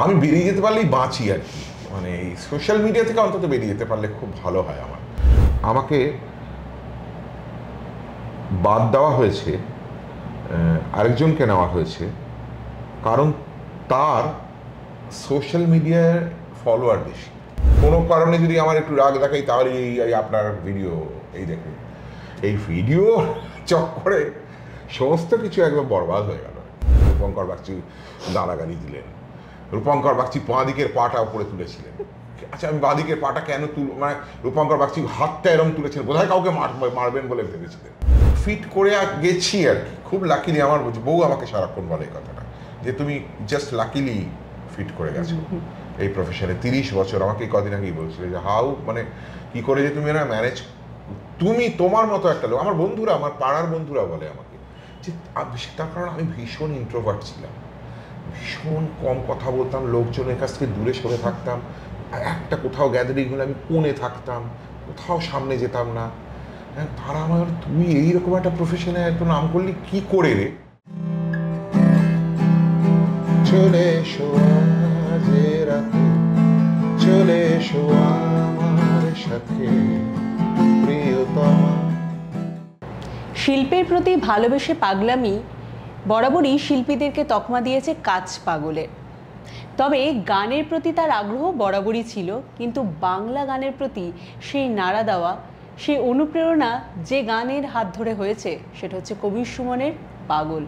আমি বেরিয়ে যেতে পারলেই বাঁচি আর কি, মানে এই সোশ্যাল মিডিয়া থেকে অন্তত বেরিয়ে যেতে পারলে খুব ভালো হয় আমার। আমাকে বাদ দেওয়া হয়েছে, আরেকজনকে নেওয়া হয়েছে, কারণ তার সোশ্যাল মিডিয়ায় ফলোয়ার বেশি। কোনো কারণে যদি আমার একটু রাগ দেখাই তাহলে এই আপনার ভিডিও, এই দেখুন এই ভিডিও চক্করে সমস্ত কিছু একদম বরবাদ হয়ে গেল। রূপঙ্কর বাগচি গালাগালি দিলেন, রূপঙ্কর বাগচি বাঁ দিকের পাটা উপরে তুলেছিলেন। আচ্ছা, আমি বাঁ দিকের পাটা কেন মানে রূপঙ্কর বাগচি হাতটা এরকম তুলেছিলেন, বোধহয় কাউকে মারবেন বলে ভেবেছিলেন। ফিট করে গেছি আর কি, খুব লাকিলি। আমার বউ আমাকে সারাক্ষণ বলে এই কথাটা, যে তুমি জাস্ট লাকিলি ফিট করে গেছো এই প্রফেশনে। 30 বছর আমাকে কদিন আগেই বলছিল যে হাউ, মানে কি করে যে তুমি এরা ম্যানেজ, তুমি তোমার মতো একটা লোক। আমার বন্ধুরা, আমার পাড়ার বন্ধুরা বলে আমাকে যে, তার কারণ আমি ভীষণ ইন্ট্রোভার্ট ছিলাম, ভীষণ কম কথা বলতাম, লোকজনের কাছ থেকে দূরে সরে থাকতাম, একটা কোথাও গ্যাদারিং হলে আমি কোণে থাকতাম, কোথাও সামনে যেতাম না। হ্যাঁ, তারা আমার, তুই এইরকম একটা প্রফেশনে এত নাম করলি কি করে রে? চলে এসো আজ রাতে, চলে এসো আমার সাথে প্রিয়তমা। শিল্পের প্রতি ভালোবেসে পাগলামি বরাবরই শিল্পীদেরকে তকমা দিয়েছে কাচ পাগলের। তবে গানের প্রতি তার আগ্রহ বরাবরই ছিল, কিন্তু বাংলা গানের প্রতি সেই নাড়া দেওয়া, সেই অনুপ্রেরণা যে গানের হাত ধরে হয়েছে সেটা হচ্ছে কবির সুমনের পাগল।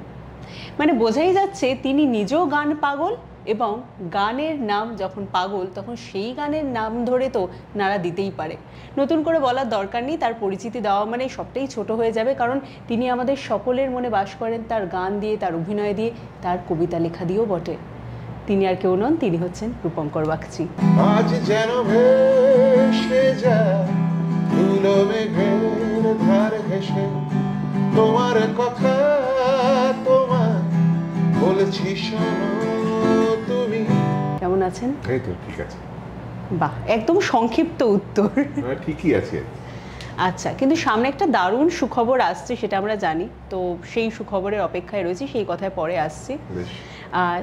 মানে বোঝাই যাচ্ছে তিনি নিজেও গান পাগল, এবং গানের নাম যখন পাগল তখন সেই গানের নাম ধরে তো নাড়া দিতেই পারে। নতুন করে বলার দরকার নেই, তার পরিচিতি দেওয়া মানে সবটাই ছোট হয়ে যাবে, কারণ তিনি আমাদের সকলের মনে বাস করেন তার গান দিয়ে, তার অভিনয় দিয়ে, তার কবিতা লেখা দিয়েও বটে। তিনি আর কেউ নন, তিনি হচ্ছেন রূপঙ্কর বাগচি। আজ যেন ভেসে যায় ধুলো মেঘের ধার ঘেঁষে, তোমার কথা তোমার বলেছি শোনো তুমি। কেমন আছেন? এই তো ঠিক আছে। বাহ, একদম সংক্ষিপ্ত উত্তর। ঠিকই আছে। আচ্ছা, কিন্তু সামনে একটা দারুণ সুখবর আসছে, সেটা আমরা জানি, তো সেই সুখবরের অপেক্ষায় রয়েছি, সেই কথায় পরে আসছি।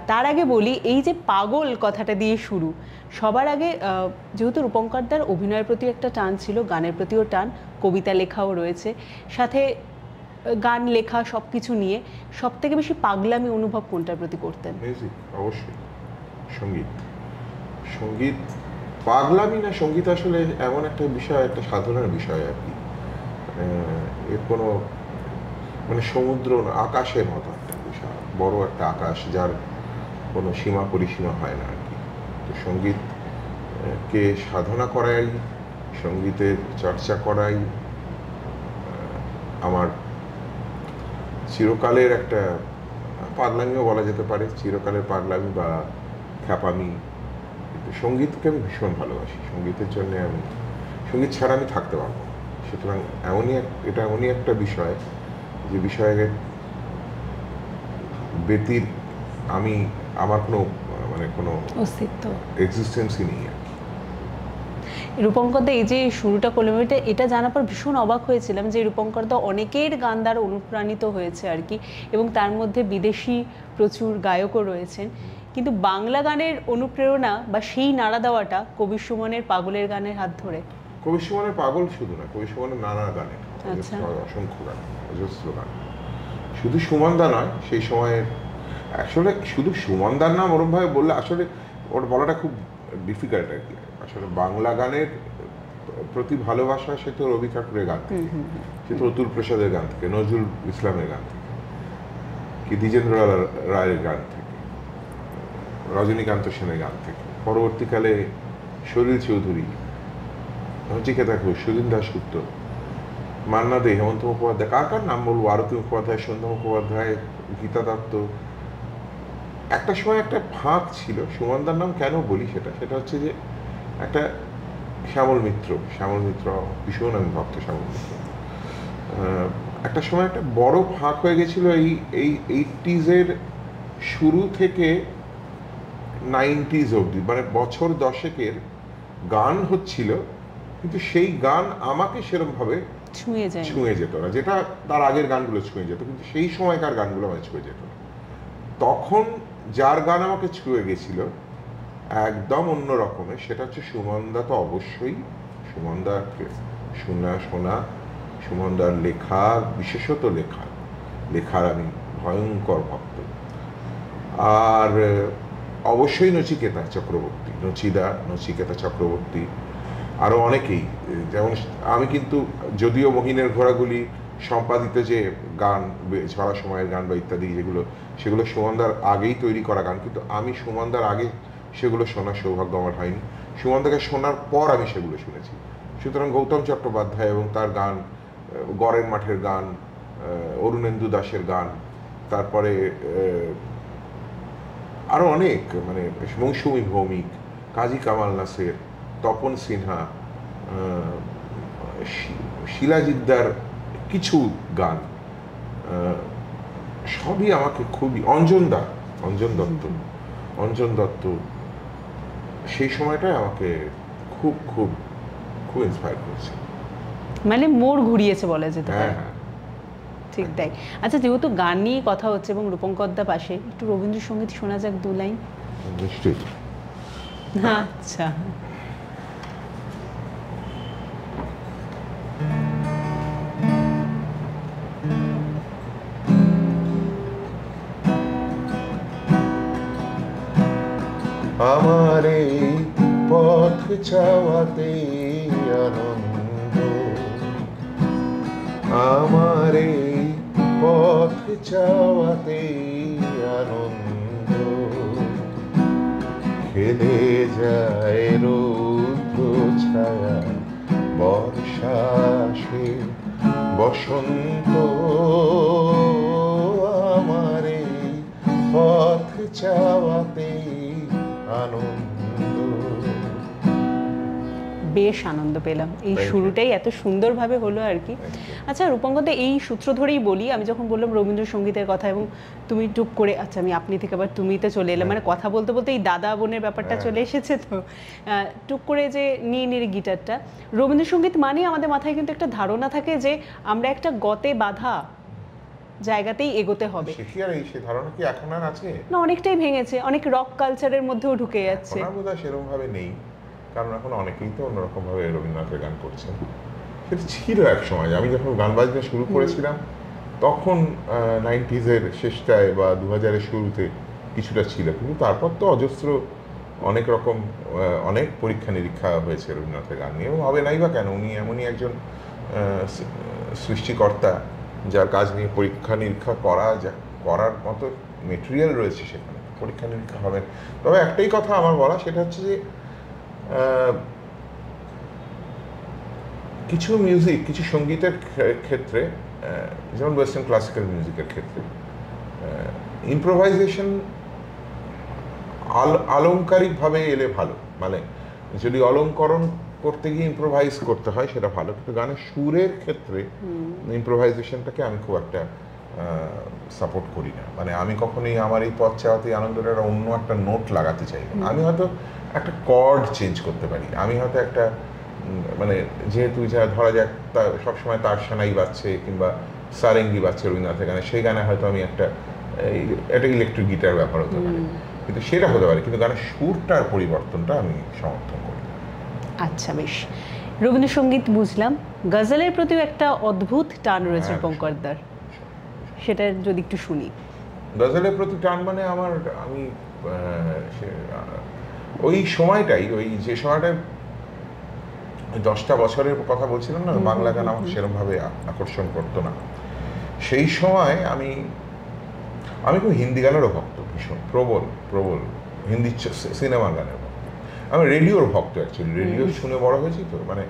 তার আগে বলি, এই যে পাগল কথাটা দিয়ে শুরু, সবার আগে যেহেতু রূপঙ্করদার অভিনয়ের প্রতি একটা টান ছিল, গানের প্রতিও টান, কবিতা লেখাও রয়েছে, সাথে গান লেখা সব কিছু নিয়ে সব থেকে বেশি পাগলামি অনুভব কোনটার প্রতি করতেন? মিউজিক, অবশ্যই সঙ্গীত। সঙ্গীত পাগলামি না, সঙ্গীত আসলে এমন একটা বিষয়, একটা সাধনার বিষয় আর কি। এর কোনো মানে সমুদ্র, আকাশের মতো একটা বিষয়, বড় একটা আকাশ যার কোনো সীমা পরিসীমা হয় না আর কি। তো সঙ্গীতকে সাধনা করাই, সঙ্গীতের চর্চা করাই আমার চিরকালের একটা পাগলামিও বলা যেতে পারে, চিরকালের পাগলামি বা খ্যাপামি। কিন্তু সঙ্গীতকে আমি ভীষণ ভালোবাসি, সঙ্গীতের জন্য আমি, সঙ্গীত ছাড়া আমি থাকতে পারবো না। সুতরাং এটা এমনই একটা বিষয় যে বিষয়ে ব্যতীত আমার কোনো মানে কোনো অস্তিত্ব, এক্সিস্টেন্সই নেই আর কি। রূপঙ্করদা এই যে শুরুটা করলেন, এটা জানার পর ভীষণ অবাক হয়েছিলাম যে রূপঙ্করদা অনেকের গান দ্বারা অনুপ্রাণিত হয়েছে আর কি, এবং তার মধ্যে বিদেশি প্রচুর গায়কও রয়েছেন, কিন্তু বাংলা গানের অনুপ্রেরণা বা সেই নাড়া দেওয়াটা কবির সুমনের পাগলের গানের হাত ধরে। কবির সুমনের পাগল শুধু না, কবির সুমনের নানা গানের, অসংখ্য গান, অজস্র গান। শুধু সুমনদা নয়, সেই সময়ের, আসলে শুধু সুমনদার নাম ওরমভাবে বললে আসলে ওর বলাটা খুব ডিফিকাল্ট আর কি। আসলে বাংলা গানের প্রতি ভালোবাসা সে তো রবি ঠাকুরের গান থেকে, সে তো অতুল প্রসাদের গান থেকে, নজরুল ইসলামের গান থেকে, কি দ্বিজেন্দ্র রায়ের গান থেকে, রজনীকান্ত সেনের গান থেকে, পরবর্তীকালে সলিল চৌধুরী, নচিকেতা ঘোষ, সুদিন দাশগুপ্ত, মান্না দে, হেমন্ত মুখোপাধ্যায়, কার নাম বলবো, আরতি মুখোপাধ্যায়, সন্ধ্যা মুখোপাধ্যায়, গীতা দত্ত। একটা সময় একটা ফাঁক ছিল, সুমনদার নাম কেন বলি সেটা হচ্ছে যে একটা শ্যামল মিত্র ভীষণ আমি ভক্ত শ্যামল মিত্র। একটা সময় একটা বড় ফাঁক হয়ে গেছিল এই 80s শুরু থেকে 90s অবধি, মানে বছর 10 গান হচ্ছিল, কিন্তু সেই গান আমাকে সেরকমভাবে ছুঁয়ে যেত না, যেটা তার আগের গানগুলো ছুঁয়ে যেত, কিন্তু সেই সময়কার গানগুলো আমায় ছুঁয়ে যেত না। তখন যার গান আমাকে ছুঁয়ে গেছিল একদম অন্য রকমের। সেটা হচ্ছে সুমনদা তো অবশ্যই, সুমনদাকে শোনা, সুমনদার লেখা, বিশেষত লেখার আমি ভয়ঙ্কর ভক্ত। আর অবশ্যই নচিকেতা চক্রবর্তী, নচিকেতা চক্রবর্তী, আরও অনেকেই। যেমন আমি কিন্তু যদিও মহিনের ঘোড়াগুলি সম্পাদিত যে গান, ছড়া সময়ের গান বা ইত্যাদি সেগুলো সুমনদার আগেই তৈরি করা গান, কিন্তু আমি সুমনদার আগে সেগুলো শোনার সৌভাগ্য আমার হয়নি। সুমনদাকে শোনার পর আমি সেগুলো শুনেছি। সুতরাং গৌতম চট্টোপাধ্যায় এবং তার গান, গড়ের মাঠের গান, অরুণেন্দু দাশের গান, তারপরে আরও অনেক, মানে মৌসুমী ভৌমিক, কাজী কামাল নাসের, তপন সিনহা, শিলাজিদ্দার কিছু গান, সবই আমাকে খুবই, অঞ্জন দত্ত সেই সময়টায় আমাকে খুব খুব খুব ইন্সপায়ার করেছে, মানে মোড় ঘুরিয়েছে বলা যেতে পারে। হ্যাঁ, ঠিক তাই। আচ্ছা, যেহেতু গান নিয়ে কথা হচ্ছে এবং রূপঙ্করদা পাশে, একটু রবীন্দ্রসঙ্গীত শোনা যাক 2 লাইন। নিশ্চয়ই। আচ্ছা, আমার এই পথ চাওয়াতে আনন্দ, আমার এই পথ চাওয়াতে আনন্দ, খেলে যায় রৌদ্র ছায়া, বর্ষা আসে বসন্ত, আমার এই পথ চাওয়াতে আনন্দ। বেশ আনন্দ পেলাম, এই শুরুটাই এত সুন্দরভাবে হলো আর কি। আচ্ছা রূপঙ্করদা, এই সূত্র ধরেই বলি, আমি যখন বললাম রবীন্দ্রসঙ্গীতের কথা এবং তুমি টুক করে, আচ্ছা আমি আপনি থেকে আবার তুমিতে চলে এলাম, মানে কথা বলতে বলতে এই দাদা বোনের ব্যাপারটা চলে এসেছে, তো টুক করে যে নিয়ে গিটারটা। রবীন্দ্রসঙ্গীত মানে আমাদের মাথায় কিন্তু একটা ধারণা থাকে যে আমরা একটা গতে বাঁধা জায়গাতেই এগোতে হবে। সে ধারণা কি এখন আর আছে? না, অনেকটাই ভেঙেছে, অনেক রক কালচারের মধ্যেও ঢুকে যাচ্ছে। এখন বোধহয় সেরকম ভাবে নেই, কারণ এখন অনেকেই তো অন্যরকম ভাবে রবীন্দ্রনাথের গান করছেন। সেটা ছিল এক সময়, আমি যখন গান বাজনা শুরু করেছিলাম তখন 90s-এর শেষটায় বা 2000-এর শুরুতে কিছুটা ছিল, কিন্তু তারপর তো অজস্র অনেক রকম অনেক পরীক্ষা নিরীক্ষা হয়েছে রবীন্দ্রনাথের গান নিয়ে, এবং হবে নাই বা কেন, উনি এমনই একজন সৃষ্টিকর্তা যার কাজ নিয়ে পরীক্ষা নিরীক্ষা করার মতো মেটেরিয়াল রয়েছে, সেখানে পরীক্ষা নিরীক্ষা হবে। তবে একটাই কথা আমার বলা, সেটা হচ্ছে যে কিছু সঙ্গীতের ক্ষেত্রে, যেমন ওয়েস্টার্ন ক্লাসিক্যাল মিউজিকের ক্ষেত্রে, ইম্প্রোভাইজেশন আলংকারিকভাবে এলে ভালো, মানে যদি অলঙ্করণ করতে গিয়ে ইম্প্রোভাইজ করতে হয় সেটা ভালো, কিন্তু গানের সুরের ক্ষেত্রে ইম্প্রোভাইজেশনটাকে আমি খুব একটা সাপোর্ট করি না। মানে আমি কখনোই আমার এই পথ চাওয়াতে আনন্দটা অন্য একটা নোট লাগাতে চাই না। আমি হয়তো একটা কর্ড চেঞ্জ করতে পারি, আমি হয়তো একটা, মানে যেহেতু ধরা যাক সবসময় তার সানাই বাজছে কিংবা সারেঙ্গি বাজছে রবীন্দ্রনাথের গানে, সেই গানে হয়তো আমি একটা ইলেকট্রিক গিটার ব্যবহার হতে পারে, কিন্তু সেটা হতে পারে, কিন্তু গানের সুরটার পরিবর্তনটা আমি সমর্থন করি। আচ্ছা, বেশ। রবীন্দ্রসঙ্গীত বুঝলাম, গজলের প্রতিও একটা অদ্ভুত টান রয়েছে রূপঙ্করদার, সেটা যদি একটু শুনি। গজলের প্রতি টান মানে আমি ওই সময়টাই, যে সময়টায় 10টা বছরের কথা বলছিলাম না, বাংলা গান আমাকে সেরকমভাবে আকর্ষণ করতো না। সেই সময় আমি খুব হিন্দি গানেরও ভক্ত, ভীষণ প্রবল হিন্দি সিনেমা গানের ভক্ত। আমি রেডিওর ভক্ত, অ্যাকচুয়ালি রেডিও শুনে বড় হয়েছি তো, মানে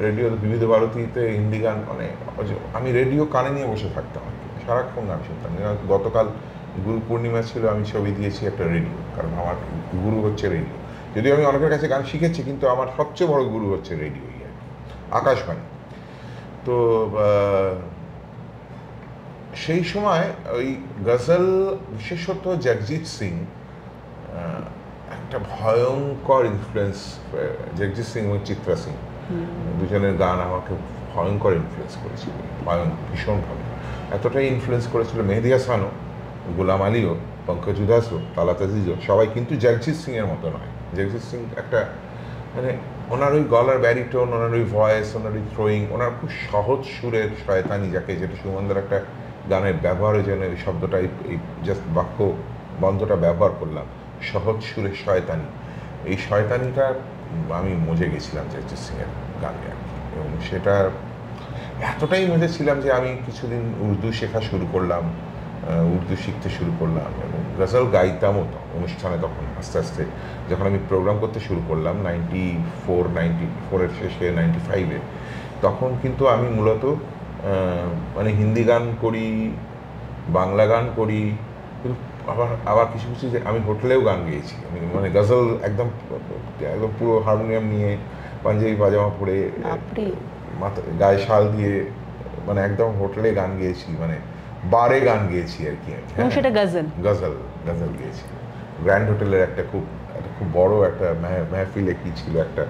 রেডিও বিবিধ ভারতীতে হিন্দি গান, মানে আমি রেডিও কানে নিয়ে বসে থাকতাম আর কি, সারাক্ষণ গান শুনতাম। গতকাল গুরু পূর্ণিমা ছিল, আমি ছবি দিয়েছি একটা রেডিও, কারণ আমার গুরু হচ্ছে রেডিও। যদিও আমি অনেকের কাছে গান শিখেছি, কিন্তু আমার সবচেয়ে বড় গুরু হচ্ছে রেডিও, আকাশবাণী। তো সেই সময় ওই গজল, বিশেষত জগজিৎ সিং, একটা ভয়ঙ্কর ইনফ্লুয়েন্স, জগজিৎ সিং এবং চিত্রা সিং দুজনের গান আমাকে ভয়ঙ্কর ইনফ্লুয়েন্স করেছিল, ভীষণভাবে। এতটাই ইনফ্লুয়েন্স করেছিল মেহেদি হাসানও, গোলাম আলীও, পঙ্কজ উদাসও, তালাত আজিজও, সবাই, কিন্তু জগজিৎ সিংয়ের মতো নয়। জগজিৎ সিং একটা মানে ওনার ওই গলার ব্যারিটোন, ওনার ওই ভয়েস, ওনার ওই থ্রোয়িং, ওনার খুব সহজ সুরের শয়তানি, যাকে যেটা সুমনদার একটা গানের ব্যবহারের জন্য এই শব্দটা এই জাস্ট বাক্য বন্ধটা ব্যবহার করলাম, সহজ সুরের শয়তানি, এই শয়তানিটা আমি মজে গেছিলাম জগজিৎ সিংয়ের গানে আর কি। এবং সেটা এতটাই মজেছিলাম যে আমি কিছুদিন উর্দু শেখা শুরু করলাম, উর্দু শিখতে শুরু করলাম এবং গজল গাইতামও তো অনুষ্ঠানে। তখন আস্তে আস্তে যখন আমি প্রোগ্রাম করতে শুরু করলাম 94-94-এর শেষে 95-এ, তখন কিন্তু আমি মূলত মানে হিন্দি গান করি, বাংলা গান করি, কিন্তু আবার কিছু কিছু আমি হোটেলেও গান গেয়েছি। আমি মানে গজল একদম একদম পুরো হারমোনিয়াম নিয়ে, পাঞ্জাবি পাজামা পরে, মাথা গায়ে শাল দিয়ে, মানে একদম হোটেলে গান গেয়েছি, মানে বারে গান গেয়েছি আর কি। সেটা গজল গজল গজল গেয়েছি। গ্র্যান্ড হোটেলের একটা খুব বড় একটা মেহফিলে কি ছিল একটা,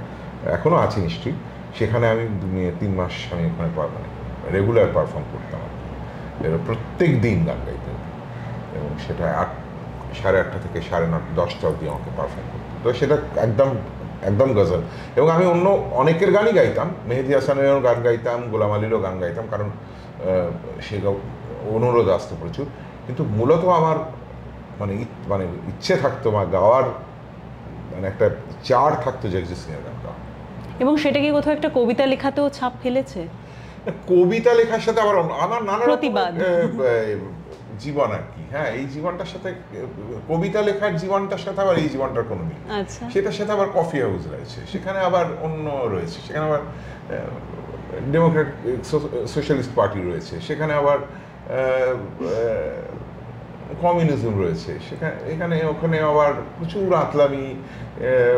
এখনো আছে নিশ্চয়ই, সেখানে আমি 3 মাস আমি ওখানে মানে রেগুলার পারফর্ম করতাম আর কি। প্রত্যেক দিন গান গাইতাম এবং সেটা 8:30 থেকে 9:30-10টা অবধি আমাকে পারফর্ম করতাম। তো সেটা একদম একদম গজল। এবং আমি অন্য অনেকের গানই গাইতাম, মেহেদি হাসানেরও গান গাইতাম, গোলাম আলীরও গান গাইতাম, কারণ সে অনুরোধ আসতো প্রচুর। কিন্তু মূলত আমার মানে মানে ইচ্ছে থাকতো বা গাওয়ার মানে একটা চার থাকতো জগজিৎ সিংয়ের গান গাওয়া। এবং সেটা কি কোথাও একটা কবিতা লেখাতেও ছাপ ফেলেছে? কবিতা লেখার সাথে আবার আমার নানা প্রতিবাদ জীবন আর কি। হ্যাঁ, এই জীবনটার সাথে, কবিতা লেখার জীবনটার সাথে আবার এই জীবনটার কোনো মিল। আচ্ছা। সেটার সাথে আবার কফি হাউস রয়েছে, সেখানে আবার অন্য রয়েছে, সেখানে আবার ডেমোক্রেটিক সোশ্যালিস্ট পার্টি রয়েছে, সেখানে আবার কমিউনিজম রয়েছে, এখানে ওখানে আবার প্রচুর আতলামি,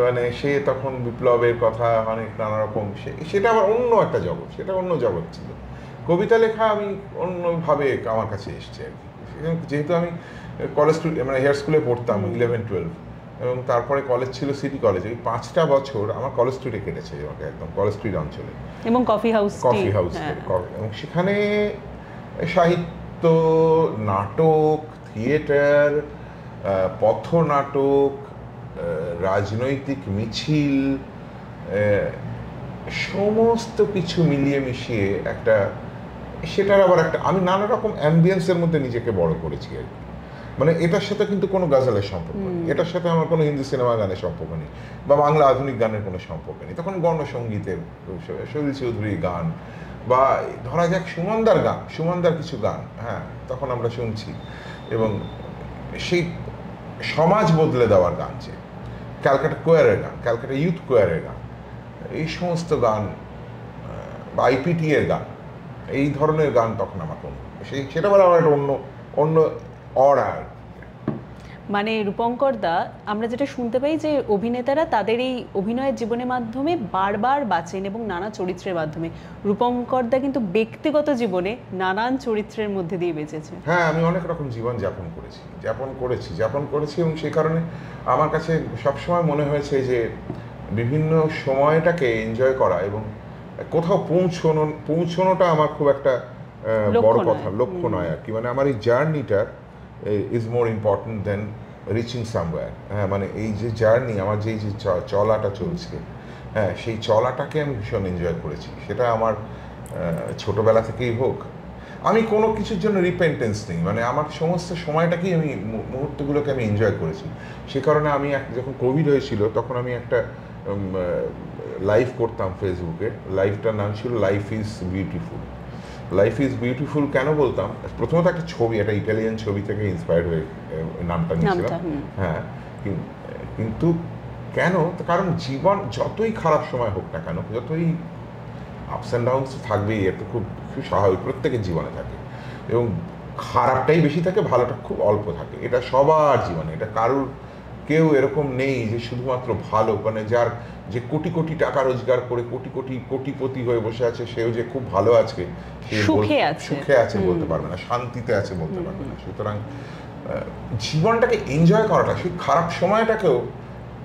মানে সে তখন বিপ্লবের কথা অনেক নানা রকম, সেটা আবার অন্য একটা জগৎ, সেটা অন্য জগৎ ছিল। কবিতা লেখা আমি অন্যভাবে আমার কাছে এসছে আর কি। যেহেতু আমি কলেজ মানে হেয়ার স্কুলে পড়তাম 11-12, এবং তারপরে কলেজ ছিল সিটি কলেজে, এই 5টা বছর আমার কলেজ স্ট্রিটে কেটেছে, আমাকে একদম কলেজ স্ট্রিট অঞ্চলে, এবং কফি হাউস এবং সেখানে সাহিত্য, নাটক, থিয়েটার, পথনাটক, রাজনৈতিক মিছিল, সমস্ত কিছু মিলিয়ে মিশিয়ে একটা, সেটার আবার একটা আমি নানা রকম অ্যাম্বিয়েন্সের মধ্যে নিজেকে বড় করেছি আর কি। মানে এটার সাথে কিন্তু কোনো গজলের সম্পর্ক নেই, এটার সাথে আমার কোনো হিন্দি সিনেমা গানের সম্পর্ক নেই, বা বাংলা আধুনিক গানের কোনো সম্পর্ক নেই। তখন গণসঙ্গীতের, সলিল চৌধুরীর গান, বা ধরা যাক সুমনদার গান, সুমনদার কিছু গান, হ্যাঁ, তখন আমরা শুনছি। এবং সেই সমাজ বদলে দেওয়ার গান, যে ক্যালকাটা কোয়ারের গান, ক্যালকাটা ইউথ কোয়ারের গান, এই সমস্ত গান, বা আইপিটি এর গান, এই ধরনের গান তখন আমার সেটা বলে আমার একটা অন্য অরা। মানে রূপঙ্কর দা, আমরা যেটা শুনতে পাই যে অভিনেতারা তাদের এই অভিনয়ের জীবনের মাধ্যমে বারবার বাঁচেন এবং নানা চরিত্রের মাধ্যমে। রূপঙ্কর দা কিন্তু ব্যক্তিগত জীবনে নানান চরিত্রের মধ্যে দিয়ে বেঁচেছে। হ্যাঁ, আমি অনেক রকম জীবন যাপন করেছি এবং সেই কারণে আমার কাছে সবসময় মনে হয়েছে যে বিভিন্ন সময়টাকে এনজয় করা এবং কোথাও পৌঁছানোটা আমার খুব একটা বড় কথা, লক্ষ্য নয় আর কি। মানে আমার এই জার্নিটা is more important than reaching somewhere. হ্যাঁ, মানে এই যে জার্নি, আমার যে চলাটা চলছে, হ্যাঁ, সেই চলাটাকে আমি ভীষণ এনজয় করেছি। সেটা আমার ছোটবেলা থেকেই হোক, আমি কোনো কিছুর জন্য রিপেন্টেন্স নেই, মানে আমার সমস্ত সময়টাকেই আমি, মুহূর্তগুলোকে আমি এনজয় করেছি। সে কারণে আমি যখন কোভিড হয়েছিল তখন আমি একটা লাইভ করতাম ফেসবুকে, লাইভটার নাম ছিল life is beautiful. Life is beautiful কেন বলতাম, প্রথমত একটা ছবি, একটা ইটালিয়ান ছবি থেকে ইন্সপায়ার্ড হয়ে নামটা নিয়েছিলাম। হ্যাঁ, কিন্তু কেন, কারণ জীবন যতই খারাপ সময় হোক না কেন, যতই আপস অ্যান্ড ডাউনস থাকবেই, এটা খুব স্বাভাবিক, প্রত্যেকের জীবনে থাকে, এবং খারাপটাই বেশি থাকে, ভালোটা খুব অল্প থাকে, এটা সবার জীবনে। এটা কারোর, কেউ এরকম নেই যে শুধুমাত্র ভালো, মানে যার যে কোটি কোটি টাকা রোজগার করে কোটিপতি হয়ে বসে আছে, সেও যে খুব ভালো আছে, সুখে আছে বলতে পারবে না, শান্তিতে আছে বলতে পারবে না। সুতরাং জীবনটাকে এনজয় করাটা, সেই খারাপ সময়টাকেও,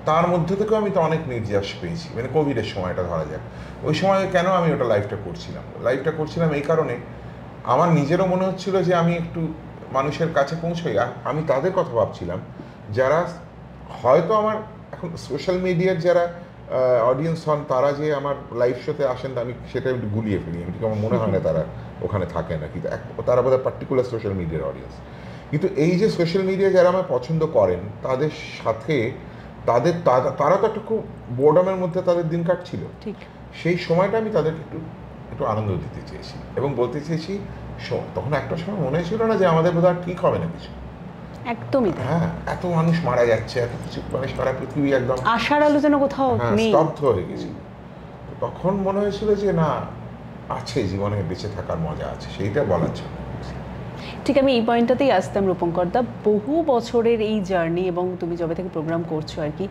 তার মধ্যে থেকেও আমি তো অনেক নির্যাস পেয়েছি। মানে কোভিডের সময়টা ধরা যাক, ওই সময় কেন আমি ওটা লাইফটা করছিলাম এই কারণে, আমার নিজেরও মনে হচ্ছিল যে আমি একটু মানুষের কাছে পৌঁছই। আর আমি তাদের কথা ভাবছিলাম যারা হয়তো আমার এখন সোশ্যাল মিডিয়ার যারা অডিয়েন্স হন তারা যে আমার লাইভ শোতে আসেন আমি সেটা একটু গুলিয়ে ফেলি, আমি ঠিক আমার মনে হয় না তারা ওখানে থাকে না, কিন্তু তারা বোধহয় পার্টিকুলার সোশ্যাল মিডিয়ার অডিয়েন্স। কিন্তু এই যে সোশ্যাল মিডিয়া যারা আমায় পছন্দ করেন তাদের সাথে তারা তো একটু খুব বোর্ডামের মধ্যে তাদের দিন কাটছিল, ঠিক সেই সময়টা আমি তাদেরকে একটু একটু আনন্দ দিতে চেয়েছি এবং বলতে চেয়েছি তখন একটা সময় মনে ছিল না যে আমাদের বোধহয় ঠিক হবে না কিছু, একদমই তাই। হ্যাঁ এত মানুষ মারা যাচ্ছে, এত কিছু, মানে সারা পৃথিবী একদম আশার আলোচনা কোথাও নেই, স্তব্ধ হয়ে গেছে। তখন মনে হয়েছিল যে না, আছে জীবনে বেঁচে থাকার মজা আছে, সেইটা বলার জন্য। ঠিক, আমি এই পয়েন্টটাতেই আসতাম রূপঙ্কর দা। বহু বছরের এই জার্নি এবং তুমি যবে থেকে প্রোগ্রাম করছো আর কি,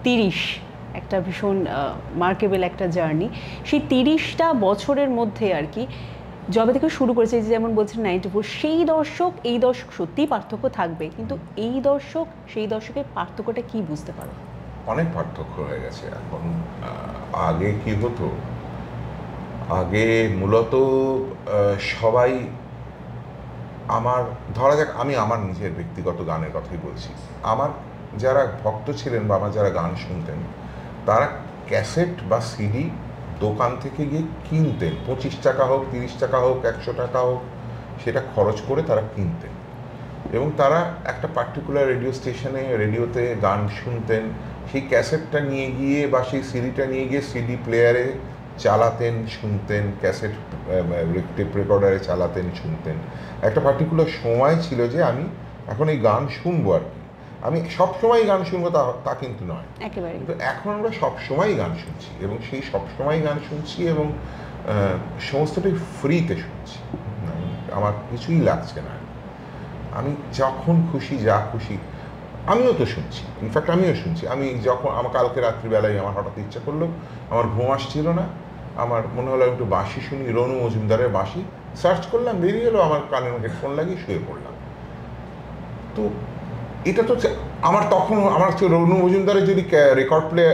30 একটা ভীষণ মার্কেবল একটা জার্নি। সেই 30টা বছরের মধ্যে আর কি যবে থেকে শুরু করেছে, যে যেমন বলছেন 94, সেই দর্শক এই দর্শক সত্যিই পার্থক্য থাকবে, কিন্তু এই দর্শক সেই দর্শকের পার্থক্যটা কি বুঝতে পারো? অনেক পার্থক্য হয়ে গেছে এখন। আগে কি হতো, আগে মূলত সবাই আমার, ধরা যাক আমি আমার নিজের ব্যক্তিগত গানের কথাই বলছি, আমার যারা ভক্ত ছিলেন বা আমার যারা গান শুনতেন তারা ক্যাসেট বা সিডি দোকান থেকে গিয়ে কিনতেন, 25 টাকা হোক, 30 টাকা হোক, 100 টাকা হোক, সেটা খরচ করে তারা কিনতেন এবং তারা একটা পার্টিকুলার রেডিও স্টেশনে রেডিওতে গান শুনতেন। সেই ক্যাসেটটা নিয়ে গিয়ে বা সেই সিডিটা নিয়ে গিয়ে সিডি প্লেয়ারে চালাতেন, শুনতেন, ক্যাসেট টেপ রেকর্ডারে চালাতেন, শুনতেন। একটা পার্টিকুলার সময় ছিল যে আমি এখন এই গান শুনবো আর কি, আমি সবসময় গান শুনবো তা কিন্তু নয় একেবারে। কিন্তু এখন আমরা সবসময় গান শুনছি এবং সেই সবসময় গান শুনছি এবং সমস্তটাই ফ্রিতে শুনছি, আমার কিছুই লাগছে না। আমি যখন খুশি যা খুশি আমিও তো শুনছি, ইনফ্যাক্ট আমিও শুনছি। আমি যখন আমার কালকে রাত্রিবেলায় আমার হঠাৎ ইচ্ছা করলো, আমার ঘুম আসছিল না, আমার মনে হলো একটু বাঁশি শুনি, রনু মজুমদারের বাঁশি সার্চ করলাম, বেরিয়ে এলো, আমার কানের হেডফোন লাগিয়ে শুয়ে পড়লাম। তো এটা তো আমার তখন আমার হচ্ছে রনু মজুমদারের যদি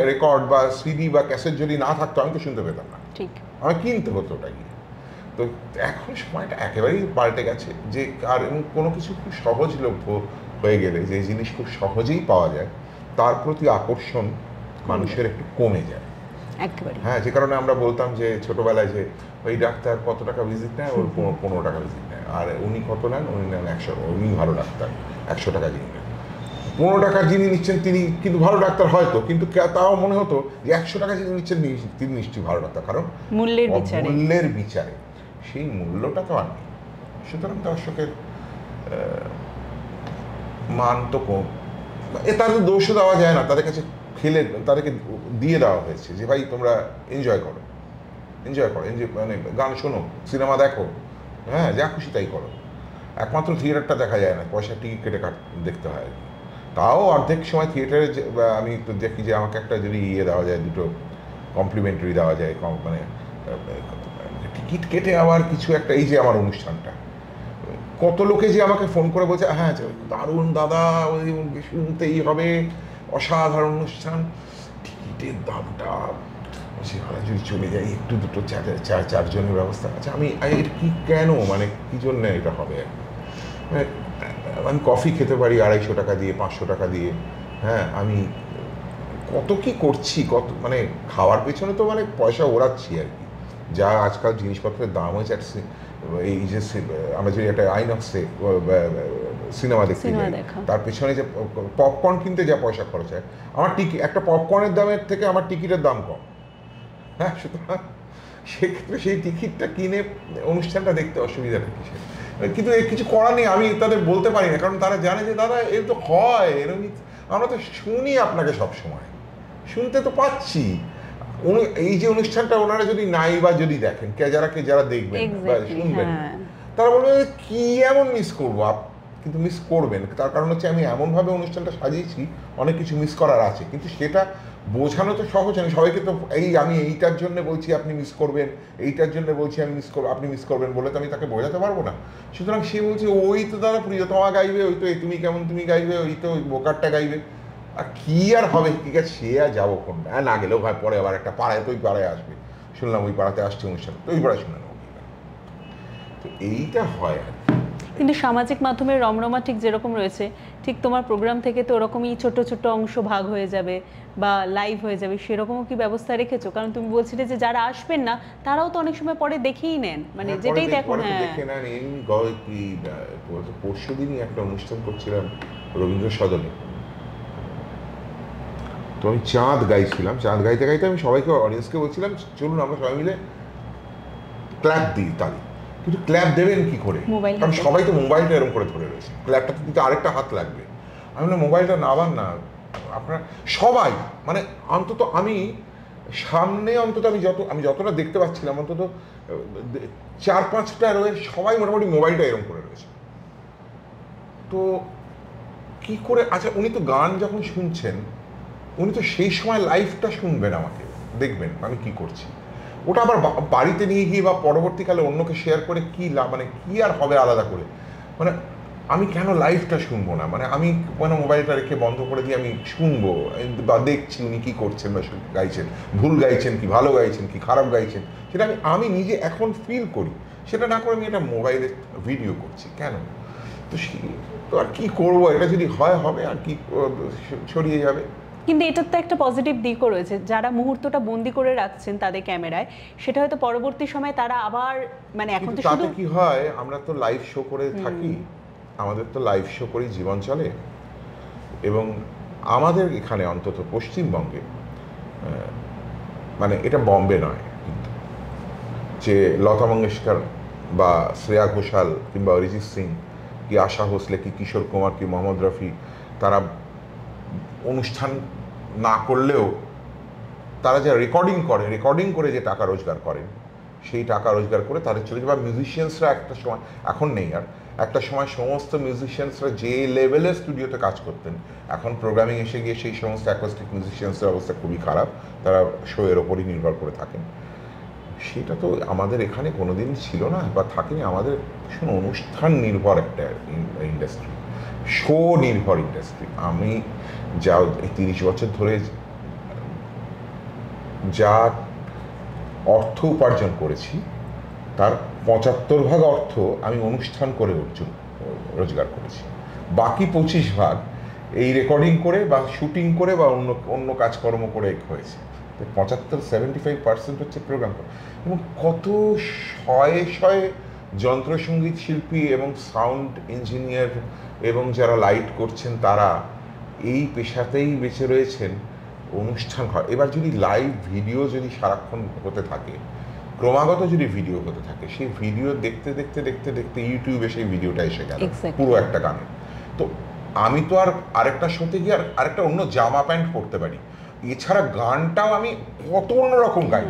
রেকর্ড বা সিডি বা ক্যাসেট যদি না থাকতো আমি তো শুনতে পেতাম না, ঠিক, আমার কিনতে হতো ওটা গিয়ে। তো এখন সময়টা একেবারেই পাল্টে গেছে যে আর কোনো কিছু খুব সহজলভ্য হয়ে গেলে, যে জিনিস খুব সহজেই পাওয়া যায় তার প্রতি আকর্ষণ মানুষের একটু কমে যায় একেবারে। হ্যাঁ, যে কারণে আমরা বলতাম যে ছোটবেলায় যে ওই ডাক্তার কত টাকা ভিজিট নেয়, ওর 15 টাকা ভিজিট নেয়, আর উনি কত নেন, উনি নেন 100, উনি ভালো ডাক্তার, 100 টাকা যিনি নেন। 15 টাকা যিনি নিচ্ছেন তিনি কিন্তু ভালো ডাক্তার হয়তো, কিন্তু তাও মনে হতো যে 100 টাকা যিনি নিচ্ছেন তিনি নিশ্চয়ই ভালো ডাক্তার, কারণ মূল্যের বিচারে সেই মূল্যটা তো আর নেই। সুতরাং দর্শকের মান তো কম, তাদের দোষও দেওয়া যায় না, তাদের কাছে তাদেরকে দিয়ে দেওয়া হয়েছে যে ভাই তোমরা এনজয় করো, মানে গান শোনো, সিনেমা দেখো, হ্যাঁ যা খুশি তাই করো। একমাত্র থিয়েটারটা দেখা যায় না, পয়সা টিকিট কেটে দেখতে হয়। তাও অর্ধেক সময় থিয়েটারে আমি তো দেখি যে আমাকে একটা যদি দেওয়া যায়, দুটো কমপ্লিমেন্টারি দেওয়া যায়, মানে টিকিট কেটে আবার কিছু একটা, এই যে আমার অনুষ্ঠানটা, কত লোকে যে আমাকে ফোন করে বলছে হ্যাঁ দারুণ দাদা, ওই শুনতেই হবে, অসাধারণ অনুষ্ঠান, টিকিটের দামটা যদি চলে যাই একটু দুটো চারজনের ব্যবস্থা আছে। আমি এটা কি কেন, মানে কি জন্য এটা হবে, আমি কফি খেতে পারি 250 টাকা দিয়ে, 500 টাকা দিয়ে, হ্যাঁ আমি কত কি করছি, কত মানে খাওয়ার পেছনে তো মানে পয়সা ওড়াচ্ছি আর কি। যা আজকাল জিনিসপত্রের দাম হয়েছে, এই যে আমরা যদি একটা আইনক্সে সিনেমা দেখতে যাই, তার পেছনে যে পপকর্ন কিনতে যা পয়সা খরচ হয়, আমার একটা পপকর্নের দামের থেকে আমার টিকিটের দাম কম, হ্যাঁ। সুতরাং সেক্ষেত্রে সেই টিকিটটা কিনে অনুষ্ঠানটা দেখতে অসুবিধাটা কিসের, কিন্তু কিছু করার নেই, আমি তাদের বলতে পারি না, কারণ তারা জানে যে দাদা এর তো হয় এরকম, আমরা তো শুনি আপনাকে সব সময়, শুনতে তো পাচ্ছি। এই যে অনুষ্ঠানটা ওনারা যদি নাই বা যদি দেখেন, যারা দেখবেন বা শুনবেন, তারা বলবে কি এমন মিস করবো, কিন্তু মিস করবেন। তার কারণ হচ্ছে আমি এমনভাবে অনুষ্ঠানটা সাজিয়েছি, অনেক কিছু মিস করার আছে, কিন্তু সেটা বোঝানো তো সহজ নয় সবাইকে। তো আমি এইটার জন্য বলছি আপনি মিস করবেন, এইটার জন্য বলছি আমি মিস করবো, আপনি মিস করবেন বলে তো আমি তাকে বোঝাতে পারবো না। সুতরাং সে বলছে ওই তো দাদা প্রিয়তমা গাইবে, ওই তো তুমি কেমন তুমি গাইবে, ওই তো বোকারটা গাইবে, আর কি আর হবে, ঠিক আছে সে আর যাবো কোনটা, না গেলেও হয় পরে আবার একটা পাড়ায়, তো ওই পাড়ায় আসবে, শুনলাম ওই পাড়াতে আসছে অনুষ্ঠান, তো ওই পাড়ায় শুনে নেবো। তো এইটা হয় আর কিন্তু সামাজিক মাধ্যমের রমরমা ঠিক যেরকম রয়েছে, ঠিক তোমার প্রোগ্রাম থেকে তো ওরকমই ছোট ছোট অংশ ভাগ হয়ে যাবে বা লাইভ হয়ে যাবে, সেরকমও কি ব্যবস্থা রেখেছো? কারণ তুমি বলছিলে যে যারা আসবেন না তারাও তো অনেক সময় পরে দেখেই নেন, মানে যেটাই দেখো। হ্যাঁ, দেখে নেন। এই পরশু দিনই একটা অনুষ্ঠান করছিলাম রবীন্দ্র সদনে, তো আমি চাঁদ গাইছিলাম। চাঁদ গাইতে গাইতে আমি সবাইকে, অডিয়েন্সকে বলছিলাম চলুন আমরা সবাই মিলে ক্ল্যাপ দিই, তালি। কিন্তু ক্ল্যাপ দেবেন কি করে, কারণ সবাই তো মোবাইলটা এরকম করে ধরে রয়েছে, ক্ল্যাপটা দিতে আরেকটা হাত লাগবে। আমি বললাম মোবাইলটা নামান না আপনারা সবাই, মানে অন্তত আমি সামনে, অন্তত আমি যতটা দেখতে পাচ্ছিলাম, অন্তত 4-5টা রয়ে সবাই মোটামুটি মোবাইলটা এরকম করে রয়েছে। তো কি করে, আচ্ছা উনি তো গান যখন শুনছেন, উনি তো সেই সময় লাইভটা শুনবেন, আমাকে দেখবেন আমি কি করছি, ওটা আবার বাড়িতে নিয়ে গিয়ে বা পরবর্তীকালে অন্যকে শেয়ার করে কি লাভ, মানে কি আর হবে আলাদা করে, মানে আমি কেন লাইভটা শুনবো না, মানে আমি কেন মোবাইলটা রেখে বন্ধ করে দিয়ে আমি শুনবো বা দেখছি উনি কি করছেন বা গাইছেন, ভুল গাইছেন কি ভালো গাইছেন কি খারাপ গাইছেন, সেটা আমি নিজে এখন ফিল করি। সেটা না করে আমি এটা মোবাইলে ভিডিও করছি কেন? তো তো আর কি করবো, এটা যদি হয় হবে, আর কি ছড়িয়ে যাবে। কিন্তু এটার তো একটা পজিটিভ দিকও রয়েছে, যারা মুহূর্তটা বন্দি করে রাখছেন তাদের ক্যামেরায়, সেটা হয়তো পরবর্তী সময় তারা আবার, মানে এখন তো শুধু কি হয়, আমরা তো লাইভ শো করে থাকি, আমাদের তো লাইভ শো করেই জীবন চলে, এবং আমাদের এখানে অন্তত পশ্চিমবঙ্গে, মানে এটা বম্বে নয় কিন্তু, যে লতা মঙ্গেশকর বা শ্রেয়া ঘোষাল কিংবা অরিজিৎ সিং কি আশা ভোসলে কি কিশোর কুমার কি মোহাম্মদ রফি, তারা অনুষ্ঠান না করলেও তারা যে রেকর্ডিং করে যে টাকা রোজগার করেন, সেই টাকা রোজগার করে তাদের চলে যায়। বা মিউজিশিয়ানসরা একটা সময়, এখন নেই আর, একটা সময় সমস্ত মিউজিশিয়ানসরা যে লেভেলের স্টুডিওতে কাজ করতেন, এখন প্রোগ্রামিং এসে গিয়ে সেই সমস্ত অ্যাকোস্টিক মিউজিশিয়ানসের অবস্থা খুবই খারাপ, তারা শো এর ওপরই নির্ভর করে থাকেন। সেটা তো আমাদের এখানে কোনোদিন ছিল না বা থাকেনি। আমাদের ভীষণ অনুষ্ঠান নির্ভর একটা ইন্ডাস্ট্রি, শো নির্ভর ইন্ডাস্ট্রি। আমি যা 30 বছর ধরে যা অর্থ উপার্জন করেছি, তার 75% অর্থ আমি অনুষ্ঠান করে রোজগার করেছি, বাকি 25% এই রেকর্ডিং করে বা শুটিং করে বা অন্য কাজকর্ম করে হয়েছে। 75-75% হচ্ছে প্রোগ্রাম। এবং কত শয়ে যন্ত্রসঙ্গীত শিল্পী এবং সাউন্ড ইঞ্জিনিয়ার এবং যারা লাইট করছেন, তারা এই পেশাতেই বেঁচে রয়েছেন। অনুষ্ঠান হয়, এবার যদি লাইভ ভিডিও যদি সারাক্ষণ হতে থাকে, ক্রমাগত যদি ভিডিও হতে থাকে, সেই ভিডিও দেখতে দেখতে দেখতে দেখতে ইউটিউবে সেই ভিডিওটা এসে গেল পুরো একটা গানে। তো আমি তো আর আরেকটা শোতে গিয়ে আরেকটা অন্য জামা প্যান্ট পরতে পারি, এছাড়া গানটাও আমি কত অন্যরকম গাই।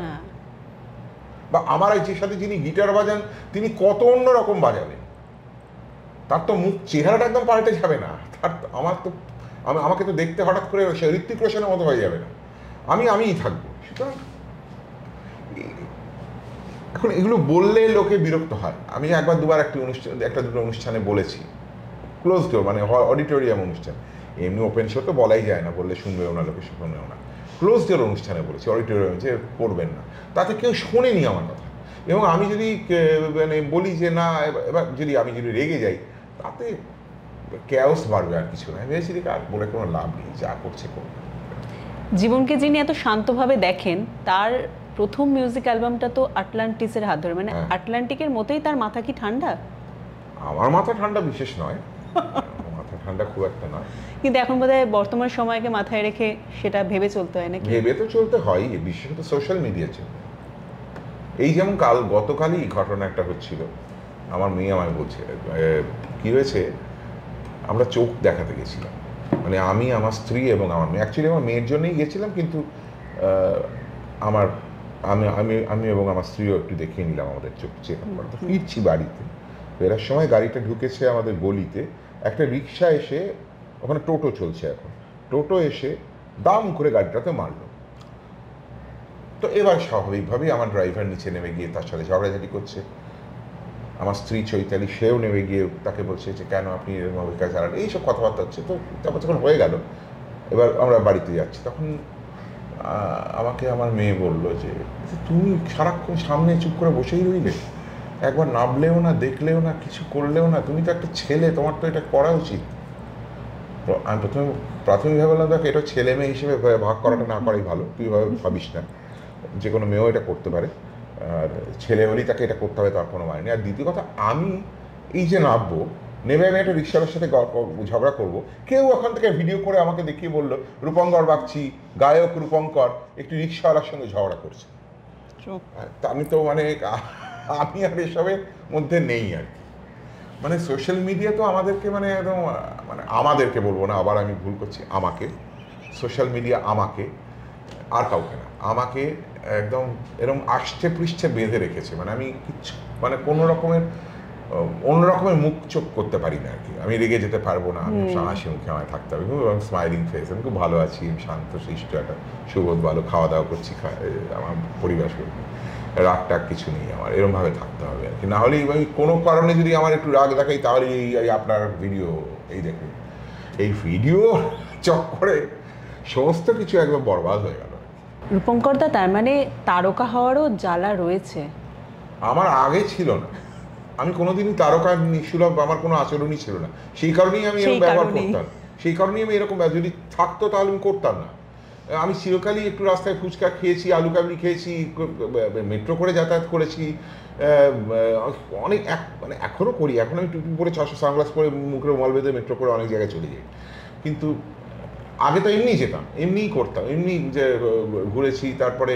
বা আমার যে সাথে যিনি গিটার বাজান, তিনি কত অন্যরকম বাজাবেন, তার তো মুখ চেহারাটা একদম পাল্টে যাবে না, তার আমাকে তো দেখতে হঠাৎ করে ঋত্বিক রোশনের মতো হয়ে যাবে না, আমিই থাকবো। সুতরাং এখন এগুলো বললে লোকে বিরক্ত হয়। আমি একবার দুবার একটা দুটো অনুষ্ঠানে বলেছি, ক্লোজ ডোর মানে অডিটোরিয়াম অনুষ্ঠান, এমনি ওপেন শো তো বলাই যায় না, বললে শুনবেও না লোকে, শুনবেও না। ক্লোজ ডোর অনুষ্ঠানে বলেছি, অডিটোরিয়াম, যে করবেন না, তাতে কেউ শোনেনি আমার কথা। এবং আমি যদি মানে বলি যে না, এবার আমি যদি রেগে যাই, তাতে ক্যাওস বাড়বে, আর কিছু না। ভেবেছি আর বলে কোনো লাভ নেই, যা করছে করবে। জীবনকে যিনি এত শান্তভাবে দেখেন, তার প্রথম মিউজিক অ্যালবামটা তো আটলান্টিসের হাত ধরে, মানে আটলান্টিকের মতোই তার মাথা কি ঠান্ডা? আমার মাথা ঠান্ডা বিশেষ নয়, মাথা ঠান্ডা খুব একটা নয়, কিন্তু এখন বোধহয় বর্তমান সময়কে মাথায় রেখে সেটা ভেবে চলতে হয় নাকি? ভেবে তো চলতে হয়, বিশেষত সোশ্যাল মিডিয়ার জন্য। এই যেমন গতকালই ঘটনা একটা হচ্ছিল, আমার মেয়ে আমায় বলছে কি হয়েছে, আমরা চোখ দেখাতে গেছিলাম, মানে আমি, আমার স্ত্রী এবং আমার মেয়ে। অ্যাকচুয়ালি আমার মেয়ের জন্যই গেছিলাম, কিন্তু আমি এবং আমার স্ত্রীও একটু দেখিয়ে নিলাম আমাদের চোখ চেক আপ করা। ফিরছি বাড়িতে, ফেরার সময় গাড়িটা ঢুকেছে আমাদের গলিতে, একটা রিক্সা এসে, ওখানে টোটো চলছে এখন, টোটো এসে দাম করে গাড়িটাতে মারলো। তো এবার স্বাভাবিকভাবেই আমার ড্রাইভার নিচে নেমে গিয়ে তার সাথে ঝগড়াঝাটি করছে। আমার স্ত্রী চৈতালি, সেও নেমে গিয়ে তাকে বলছে যে কেন আপনি এরকমভাবে কাজ চালান, এইসব কথাবার্তা হচ্ছে। তো তারপর যখন হয়ে গেল, এবার আমরা বাড়িতে যাচ্ছি, তখন আমাকে আমার মেয়ে বললো যে তুমি সারাক্ষণ সামনে চুপ করে বসেই রইলে, একবার নামলেও না, দেখলেও না, কিছু করলেও না। তুমি তো একটা ছেলে, তোমার তো এটা করা উচিত। আমি প্রাথমিকভাবে বললাম, দেখ এটা ছেলে মেয়ে হিসেবে ভাগ করাটা না করাই ভালো, তুই ভাবিস না। যে কোনো মেয়েও এটা করতে পারে, আর ছেলে হলেই তাকে এটা করতে হবে তার কোনো মানে নেই। আর দ্বিতীয় কথা, আমি এই যে নামবো, নেমে আমি একটা রিক্সাওয়ালার সাথে ঝগড়া করবো, কেউ ওখান থেকে ভিডিও করে আমাকে দেখিয়ে বললো রূপঙ্কর বাগচি, গায়ক রূপঙ্কর একটি রিক্সাওয়ালার সঙ্গে ঝগড়া করছে। তা আমি তো মানে আমি আর এসবের মধ্যে নেই আর কি। মানে সোশ্যাল মিডিয়া তো আমাদেরকে মানে একদম, মানে আমাদেরকে বলবো না, আবার আমি ভুল করছি, আমাকে সোশ্যাল মিডিয়া, আমাকে আর কাউকে না, আমাকে একদম এরকম আষ্টে পৃষ্ঠে বেঁধে রেখেছে। মানে আমি কিচ্ছু, মানে কোনো রকমের অন্য রকমের মুখ চোখ করতে পারি না আর কি। আমি রেগে যেতে পারবো না, আমি হাসি মুখে আমায় থাকতে হবে, খুব স্মাইলিং ফেস, আমি খুব ভালো আছি, আমি শান্ত শিষ্ট একটা সুবোধ, ভালো খাওয়া দাওয়া করছি, আমার পরিবেশ, রাগ টাগ কিছু নেই আমার, এরকমভাবে থাকতে হবে আর কি। না হলে আমি কোনো কারণে যদি আমার একটু রাগ দেখাই, তাহলে এই আপনার ভিডিও, এই দেখুন এই ভিডিও চক্করে সমস্ত কিছু একদম বরবাদ হয়ে গেল। রূপঙ্করদা, তার মানে তারকা হওয়ারও জ্বালা রয়েছে? আমার আগে ছিল না, আমি কোনোদিনই তারকা নিঃসুলভ আমার কোনো আচরণই ছিল না, সেই কারণেই আমি এরকম ব্যবহার করতাম, সেই কারণেই আমি এরকম, যদি থাকতো তাহলে আমি করতাম না। আমি চিরকালই একটু রাস্তায় ফুচকা খেয়েছি, আলু কাবলি খেয়েছি, মেট্রো করে যাতায়াত করেছি, অনেক মানে এখনও করি, এখন আমি টুপি পরে 600 সানগ্লাস পরে মুখে মল বেঁধে মেট্রো করে অনেক জায়গায় চলে যাই। কিন্তু আগে তো এমনিই যেতাম, এমনিই করতাম, এমনি যে ঘুরেছি, তারপরে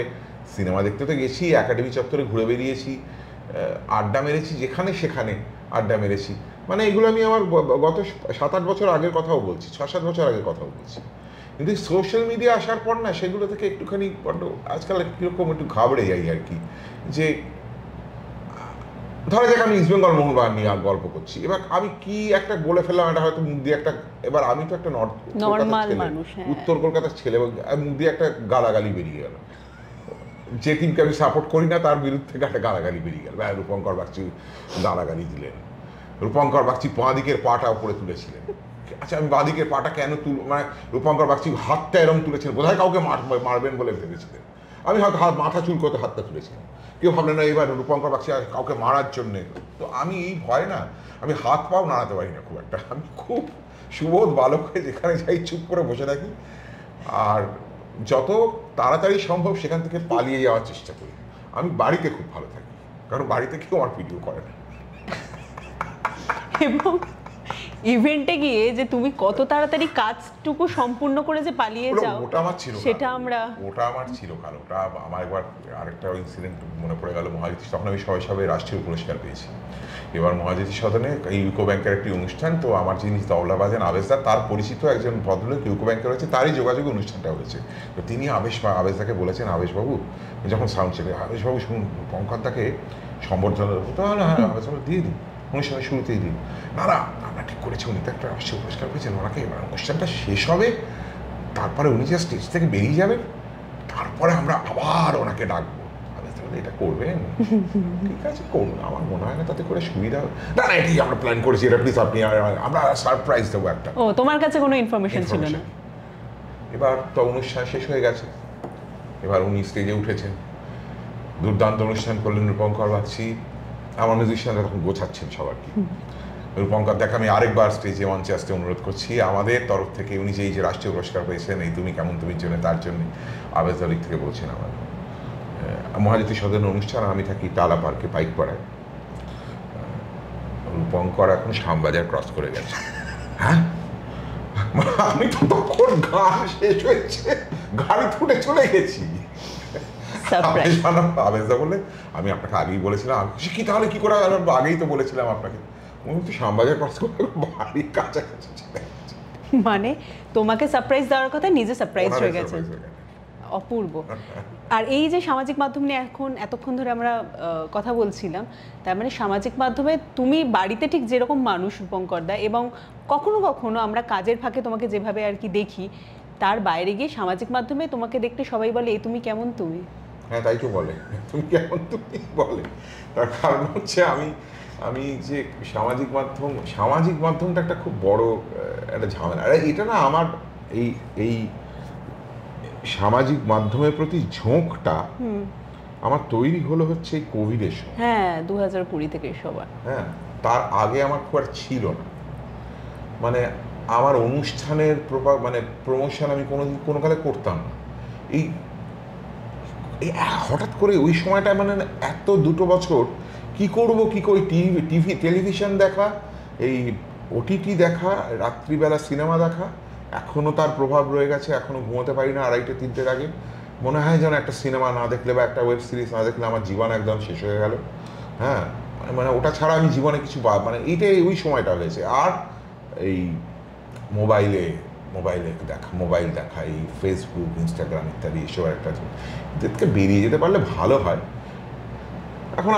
সিনেমা দেখতে তো গেছি, একাডেমি চত্বরে ঘুরে বেরিয়েছি, আড্ডা মেরেছি, যেখানে সেখানে আড্ডা মেরেছি। মানে এগুলো আমি আমার গত 7-8 বছর আগের কথাও বলছি, 6-7 বছর আগের কথাও বলছি। কিন্তু সোশ্যাল মিডিয়া আসার পর না, সেগুলো থেকে একটুখানি বড্ড আজকাল কীরকম একটু ঘাবড়ে যাই আর কি। যে ধরা যাক আমি ইস্টবেঙ্গল মোহনবাগান নিয়ে গল্প করছি, এবার আমি কি একটা বলে ফেললাম, এটা হয়তো মুখ দিয়ে একটা, এবার আমি তো একটা নর্মাল মানুষ, উত্তর কলকাতার ছেলে, মুখ দিয়ে একটা গালাগালি বেরিয়ে গেল, যে টিমকে আমি সাপোর্ট করি না তার বিরুদ্ধে একটা গালাগালি বেরিয়ে গেল, রূপঙ্কর বাগচি গালাগালি দিলেন, রূপঙ্কর বাগচি বাঁ দিকের পাটা উপরে তুলেছিলেন। আচ্ছা, আমি বাঁ দিকের পাটা কেন মানে রূপঙ্কর বাগচি হাতটা এরকম তুলেছিলেন, বোধহয় কাউকে মারবেন বলে ভেবেছিলেন, আমি হয়তো মাথা চুল করতে হাতটা তুলেছিলাম, কেউ ভাবলেন না এবার রূপঙ্কর বাগচি কাউকে মারার জন্যে। তো আমি এই ভয় না, আমি হাত পাও নাড়াতে পারি না খুব একটা, আমি খুব সুবোধ বালক হয়ে যেখানে যাই চুপ করে বসে থাকি, আর যত তাড়াতাড়ি সম্ভব সেখান থেকে পালিয়ে যাওয়ার চেষ্টা করি। আমি বাড়িতে খুব ভালো থাকি, কারণ বাড়িতে কেউ আমার ভিডিও করে না। এবং ইভেন্টে গিয়ে যে তুমি কত তাড়াতাড়ি কাজটুকু সম্পূর্ণ করে যে পালিয়ে যাও, ওটা আমার ছিল, সেটা ওটা আমার ছিল কাল। ওটা আমার একবার আরেকটা ইনসিডেন্ট মনে পড়ে গেল, মহাজ্যোতি, তখন আমি সবে রাষ্ট্রীয় পুরস্কার পেয়েছি। এবার মহাজ্যোতি সদনে ইউকো ব্যাংকের একটি অনুষ্ঠান, তো আমার যিনি তবলা বাজেন আবেশদা, তার পরিচিত একজন ভদ্রলোক ইউকো ব্যাংকে রয়েছে, তারই যোগাযোগে অনুষ্ঠানটা হয়েছে। তো তিনি আবেশদাকে বলেছেন, আবেশবাবু যখন সাউন্ড চেক, আবেশবাবু শুনুন পঙ্কজদাকে সম্বর্ধনা দেবো, তাহলে হ্যাঁ আবেশবাবু দিয়ে দিন, অনুষ্ঠানের শুরুতেই দিন। না না, আমরা ঠিক করেছি, উনি তো একটা রাষ্ট্রীয় পুরস্কার পেয়েছেন, ওনাকে এবার অনুষ্ঠানটা শেষ হবে, তারপরে উনি যে স্টেজ থেকে বেরিয়ে যাবেন, তারপরে আমরা আবার ওনাকে ডাকবো। এটা করবেন? ঠিক আছে, করুন, আমার মনে হয় না তাতে করে সুবিধা হবে। না না, এটাই আমরা প্ল্যান করেছি, এটা প্লিজ আপনি, আমরা সারপ্রাইজ দেবো একটা। ও, তোমার কাছে কোনো ইনফরমেশন ছিল না? এবার তো অনুষ্ঠান শেষ হয়ে গেছে, এবার উনি স্টেজে উঠেছেন, দুর্দান্ত অনুষ্ঠান করলেন রূপঙ্কর বাগচি, আমার মিউজিশিয়ানরা তখন গোছাচ্ছেন সবার কি। রূপঙ্কর দেখা, আমি আরেকবার স্টেজে মঞ্চে আসতে অনুরোধ করছি, আমাদের তরফ থেকে উনি যে রাষ্ট্রীয় পুরস্কার পেয়েছেন এই তুমি কেমন তুমির জন্য, তার জন্য আবেদা দিক থেকে বলছেন আমার মহাজ্যোতি সদনের অনুষ্ঠান, আমি থাকি টালা পার্কে পাইকপাড়ায়। রূপঙ্কর এখন শ্যামবাজার ক্রস করে গেছে। হ্যাঁ, আমি তো তখন গান শেষ হয়েছে, গাড়ি ছুটে চলে গেছি। আবেশদা বলে, আমি আপনাকে আগেই বলেছিলাম, কি তাহলে কি করে, আগেই তো বলেছিলাম আপনাকে, উনি তো শ্যামবাজার ক্রস করে বাড়ির কাছাকাছি চলে গেছে। মানে তোমাকে সারপ্রাইজ দেওয়ার কথা, নিজে সারপ্রাইজ হয়ে গেছে। অপূর্ব। আর এই যে সামাজিক মাধ্যম নিয়ে এখন এতক্ষণ ধরে আমরা কথা বলছিলাম, তার মানে সামাজিক মাধ্যমে তুমি বাড়িতে ঠিক যেরকম মানুষ রূপঙ্করদা, এবং কখনো কখনো আমরা কাজের ফাঁকে তোমাকে যেভাবে আর কি দেখি, তার বাইরে গিয়ে সামাজিক মাধ্যমে তোমাকে দেখতে সবাই বলে এই তুমি কেমন তুমি। হ্যাঁ, তাই তো বলে, তুমি কেমন তুমি বলে। তার কারণ হচ্ছে আমি যে সামাজিক মাধ্যমটা একটা খুব বড় একটা ঝামেলা। আর এটা না, আমার এই সামাজিক মাধ্যমের প্রতি ঝোঁকটা আমার তৈরি হলো হচ্ছে এই কোভিডের সময়। হ্যাঁ, 2020 থেকে সবার। হ্যাঁ, তার আগে আমার খুব আর ছিল না। মানে আমার অনুষ্ঠানের মানে প্রমোশন আমি কোনো কালে করতাম না। এই হঠাৎ করে ওই সময়টা মানে এত 2 বছর কি করব কি করি, টেলিভিশন দেখা, এই ওটিটি দেখা, রাত্রিবেলা সিনেমা দেখা, এখনও তার প্রভাব রয়ে গেছে। এখনও ঘুমোতে পারি না 2:30 3টের আগে। মনে হয় যেন একটা সিনেমা না দেখলে বা একটা ওয়েব সিরিজ না দেখলে আমার জীবন একদম শেষ হয়ে গেল। হ্যাঁ, মানে ওটা ছাড়া আমি জীবনে কিছু মানে এইটাই ওই সময়টা হয়েছে। আর এই মোবাইলে দেখা, এই ফেসবুক, ইনস্টাগ্রাম ইত্যাদি এসব একটা এদেরকে বেরিয়ে যেতে পারলে ভালো হয়। এখন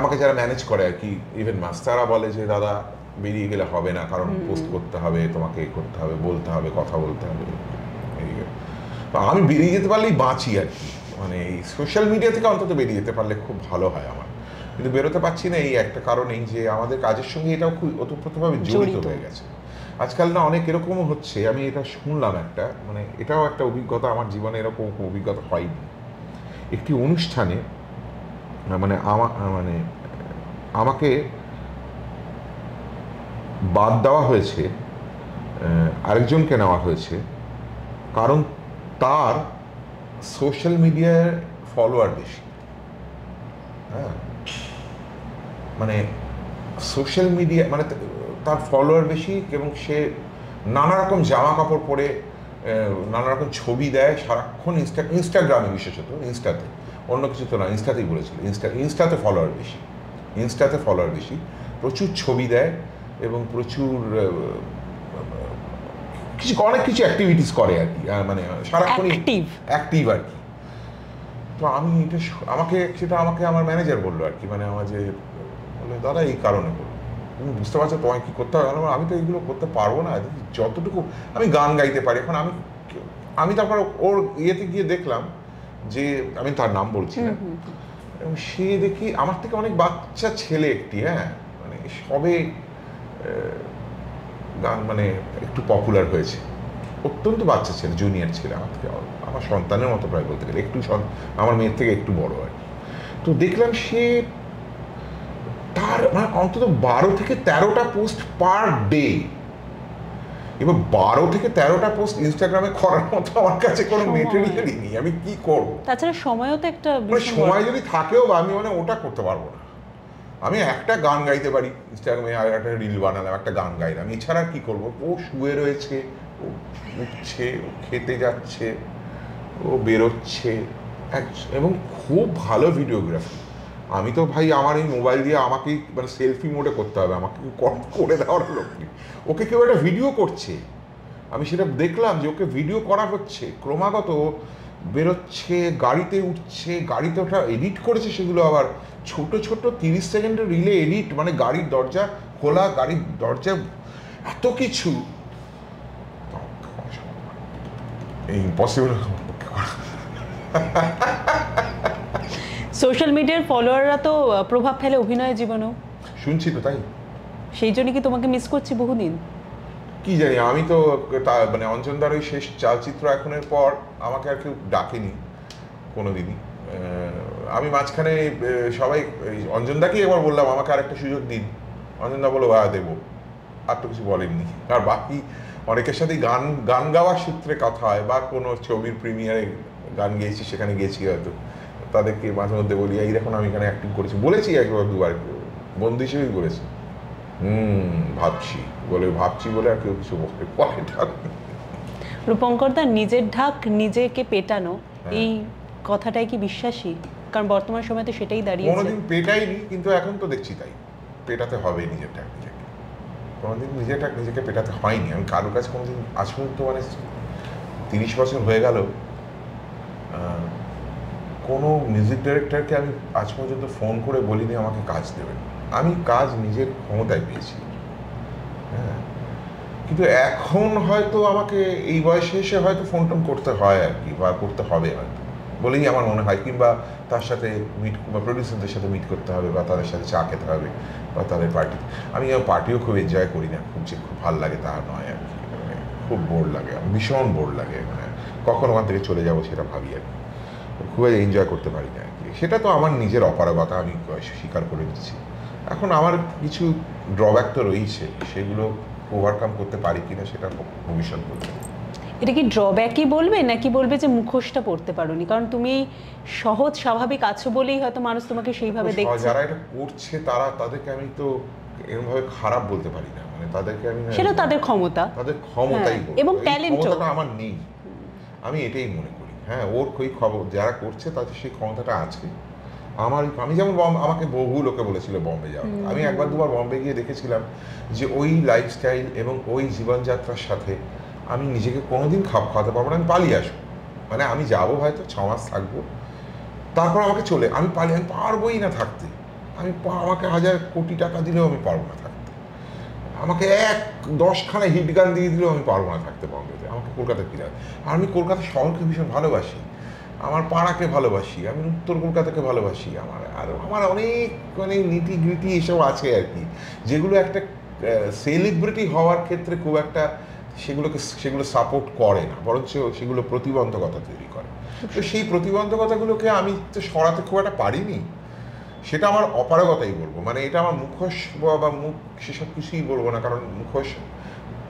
আমাকে যারা ম্যানেজ করে আর কি, ইভেন মাস্টাররা বলে যে দাদা বেরিয়ে গেলে হবে না, কারণ পোস্ট করতে হবে, তোমাকে করতে হবে, বলতে হবে, কথা বলতে হবে। আমি বেরিয়ে যেতে পারলেই বাঁচি আর কি। মানে এই সোশ্যাল মিডিয়া থেকে অন্তত বেরিয়ে যেতে পারলে খুব ভালো হয় আমার। কিন্তু বেরোতে পারছি না এই একটা কারণেই, যে আমাদের কাজের সঙ্গে এটাও খুব ওতপ্রোতভাবে জড়িত হয়ে গেছে। আজকাল না অনেক এরকমও হচ্ছে, আমি এটা শুনলাম একটা, মানে এটাও একটা অভিজ্ঞতা, আমার জীবনে এরকম অভিজ্ঞতা হয়নি। একটি অনুষ্ঠানে মানে আমাকে বাদ দেওয়া হয়েছে, আরেকজনকে নেওয়া হয়েছে, কারণ তার সোশ্যাল মিডিয়ায় ফলোয়ার বেশি। হ্যাঁ, মানে সোশ্যাল মিডিয়া মানে তার ফলোয়ার বেশি, এবং সে নানা রকম জামা কাপড় পরে নানা রকম ছবি দেয় সারাক্ষণ। ইনস্টাগ্রামে বিশেষত, ইনস্টাতে, অন্য কিছু তো না, ইনস্টাতেই বলেছিল, ইনস্টাতে ফলোয়ার বেশি, প্রচুর ছবি দেয় এবং প্রচুর অনেক কিছু অ্যাক্টিভিটিস করে আর কি, মানে সারাক্ষণই অ্যাক্টিভ আর কি। তো আমি সেটা আমাকে আমার ম্যানেজার বললো আর কি, মানে আমার যে বলে দাদা এই কারণে বললো, তুমি বুঝতে পারছো তোমায় কী করতে হবে? আমি তো এইগুলো করতে পারবো না, যতটুকু আমি গান গাইতে পারি। এখন আমি তারপর ওর ইয়েতে গিয়ে দেখলাম যে, আমি তার নাম বলছি না, এবং সে দেখি আমার থেকে অনেক বাচ্চা ছেলে একটি, হ্যাঁ মানে সবে গান মানে একটু পপুলার হয়েছে, অত্যন্ত বাচ্চা ছেলে, জুনিয়র ছেলে, আমার সন্তানের মতো প্রায় বলতে গেলে, আমার মেয়ের থেকে একটু বড় আর কি। তো দেখলাম সে তার মানে অন্তত 12 থেকে 13টা পোস্ট পার ডে। এবার 12 থেকে 13টা পোস্ট ইনস্টাগ্রামে করার মতো আমার কাছে কোনো মেটেরিয়ালই নেই, আমি কি করব? তাছাড়া সময়ও তো একটা সময় যদি থাকেও আমি মানে ওটা করতে পারবো না। আমি একটা গান গাইতে পারি ইনস্টাগ্রামে, আর একটা রিল বানালাম, একটা গান গাইলাম, এছাড়া কি করব? ও শুয়ে রয়েছে, ও উঠছে, ও খেতে যাচ্ছে, ও বেরোচ্ছে, এবং খুব ভালো ভিডিওগ্রাফি। আমি তো ভাই আমার এই মোবাইল দিয়ে আমাকেই মানে সেলফি মোডে করতে হবে, আমাকে করে দেওয়ার লোক নেই। ওকে কেউ একটা ভিডিও করছে, আমি সেটা দেখলাম যে ওকে ভিডিও করা হচ্ছে, ক্রমাগত বেরোচ্ছে, গাড়িতে উঠছে, গাড়িতে ওটা এডিট করেছে, সেগুলো আবার ছোট ছোট 30 সেকেন্ডের রিলে এডিট, মানে গাড়ির দরজা খোলা, গাড়ির দরজা, এত কিছু ইম্পসিবল। সোশ্যাল মিডিয়ার ফলোয়াররা তো প্রভাব ফেলে অভিনয়ের জীবনেও, শুনছি তো তাই। সেই জন্য কি তোমাকে মিস করছি বহুদিন? কি জানি, আমি তো মানে অঞ্জনদার ওই শেষ চলচ্চিত্র এখনের পর আমাকে আর কেউ ডাকেনি কোনোদিনই। আমি মাঝখানে সবাই অঞ্জনদাকেই একবার বললাম আমাকে আরেকটা সুযোগ দিন, অঞ্জনদা বলো দেবো, আর তো কিছু বলেননি। আর বাকি অনেকের সাথেই গান গাওয়ার সূত্রে কথা হয়, বা কোনো ছবির প্রিমিয়ারে গান গেয়েছি, সেখানে গেছি হয়তো, তাদেরকে মাঝে মধ্যে বলি এই দেখুন আমি এখানে অ্যাক্টিং করেছি, বলেছি একবার দুবার, বন্ধু হিসেবেই বলেছি। ভাবছি বলে আর কেউ কিছু বলে। রূপঙ্করদা, নিজের ঢাক নিজেকে পেটানো, এই কথাটাই কি বিশ্বাসী? কারণ বর্তমান সময় তো সেটাই দাঁড়িয়েছে। কোনোদিন পেটাইনি, কিন্তু এখন তো দেখছি তাই পেটাতে হবে নিজের ঢাক নিজেকে। কোনোদিন নিজের ঢাক নিজেকে পেটাতে হয়নি। আমি কারোর কাছে কোনোদিন আজ পর্যন্ত মানে 30 বছর হয়ে গেল কোনো মিউজিক ডাইরেক্টরকে আমি আজ পর্যন্ত ফোন করে বলিনি আমাকে কাজ দেবেন। আমি কাজ নিজের ক্ষমতায় পেয়েছি। হ্যাঁ, কিন্তু এখন হয়তো আমাকে এই বয়সে এসে হয়তো ফোন টোন করতে হয় আর কি, বা করতে হবে হয়তো বলেই আমার মনে হয়, কিংবা তার সাথে প্রডিউসারদের সাথে মিট করতে হবে, বা তাদের সাথে চা খেতে হবে, বা তাদের পার্টি। আমি পার্টিও খুব এনজয় করি না, খুব ভালো লাগে তা নয় আর কি, মানে খুব বোর লাগে, ভীষণ বোর লাগে। মানে কখন ওখান থেকে চলে যাব সেটা ভাবি আর কি, খুব এনজয় করতে পারি না আর কি। সেটা তো আমার নিজের অপারগতা, আমি স্বীকার করে দিচ্ছি। এখন আমার কিছু ড্রব্যাক তো রয়েছে, সেগুলো ওভারকাম করতে পারি কিনা সেটা ভবিষ্যৎ বলবে। এটা কি ড্রব্যাকই বলবে নাকি বলবে যে মুখোশটা পড়তে পারোনি? কারণ তুমি সহজ স্বাভাবিক আছো বলেই হয়তো মানুষ তোমাকে সেইভাবে দেখছে। যারা এটা করছে তাদেরকে আমি তো এরকমভাবে খারাপ বলতে পারি না, মানে তাদেরকে আমি, সেটা তাদের ক্ষমতা, তাদের ক্ষমতাই এবং ট্যালেন্টটা আমার নেই, আমি এটাই মনে করি। হ্যাঁ, ওর কই খবর যারা করছে তাদের সেই ক্ষমতাটা আছে। আমি যেমন আমাকে বহু লোকে বলেছিল বম্বে যাওয়া, আমি একবার দুবার বম্বে গিয়ে দেখেছিলাম যে ওই লাইফস্টাইল এবং ওই জীবনযাত্রার সাথে আমি নিজেকে কোনোদিন খাপ খাওয়াতে পারবো না। আমি পালিয়ে আসবো, মানে আমি যাবো হয়তো 6 মাস থাকবো, তারপর আমাকে আমি পারবোই না থাকতে। আমাকে 1000 কোটি টাকা দিলেও আমি পারবো না থাকতে, আমাকে 10খানা হিট গান দিয়ে দিলেও আমি পারবো না থাকতে বম্বেতে। আমাকে কলকাতা ফিরে, আর আমি কলকাতা শহরকে ভীষণ ভালোবাসি, আমার পাড়াকে ভালোবাসি, আমি উত্তর কলকাতাকে ভালোবাসি। আমার অনেক মানে নীতিগীতি এসব আছে আর কি, যেগুলো একটা সেলিব্রিটি হওয়ার ক্ষেত্রে খুব একটা সেগুলো সাপোর্ট করে না, বরঞ্চ সেগুলো প্রতিবন্ধকতা তৈরি করে। তো সেই প্রতিবন্ধকতাগুলোকে আমি তো সরাতে খুব একটা পারিনি, সেটা আমার অপারগতাই বলবো। মানে এটা আমার মুখোশ বা মুখ সেসব কিছুই বলবো না, কারণ মুখোশ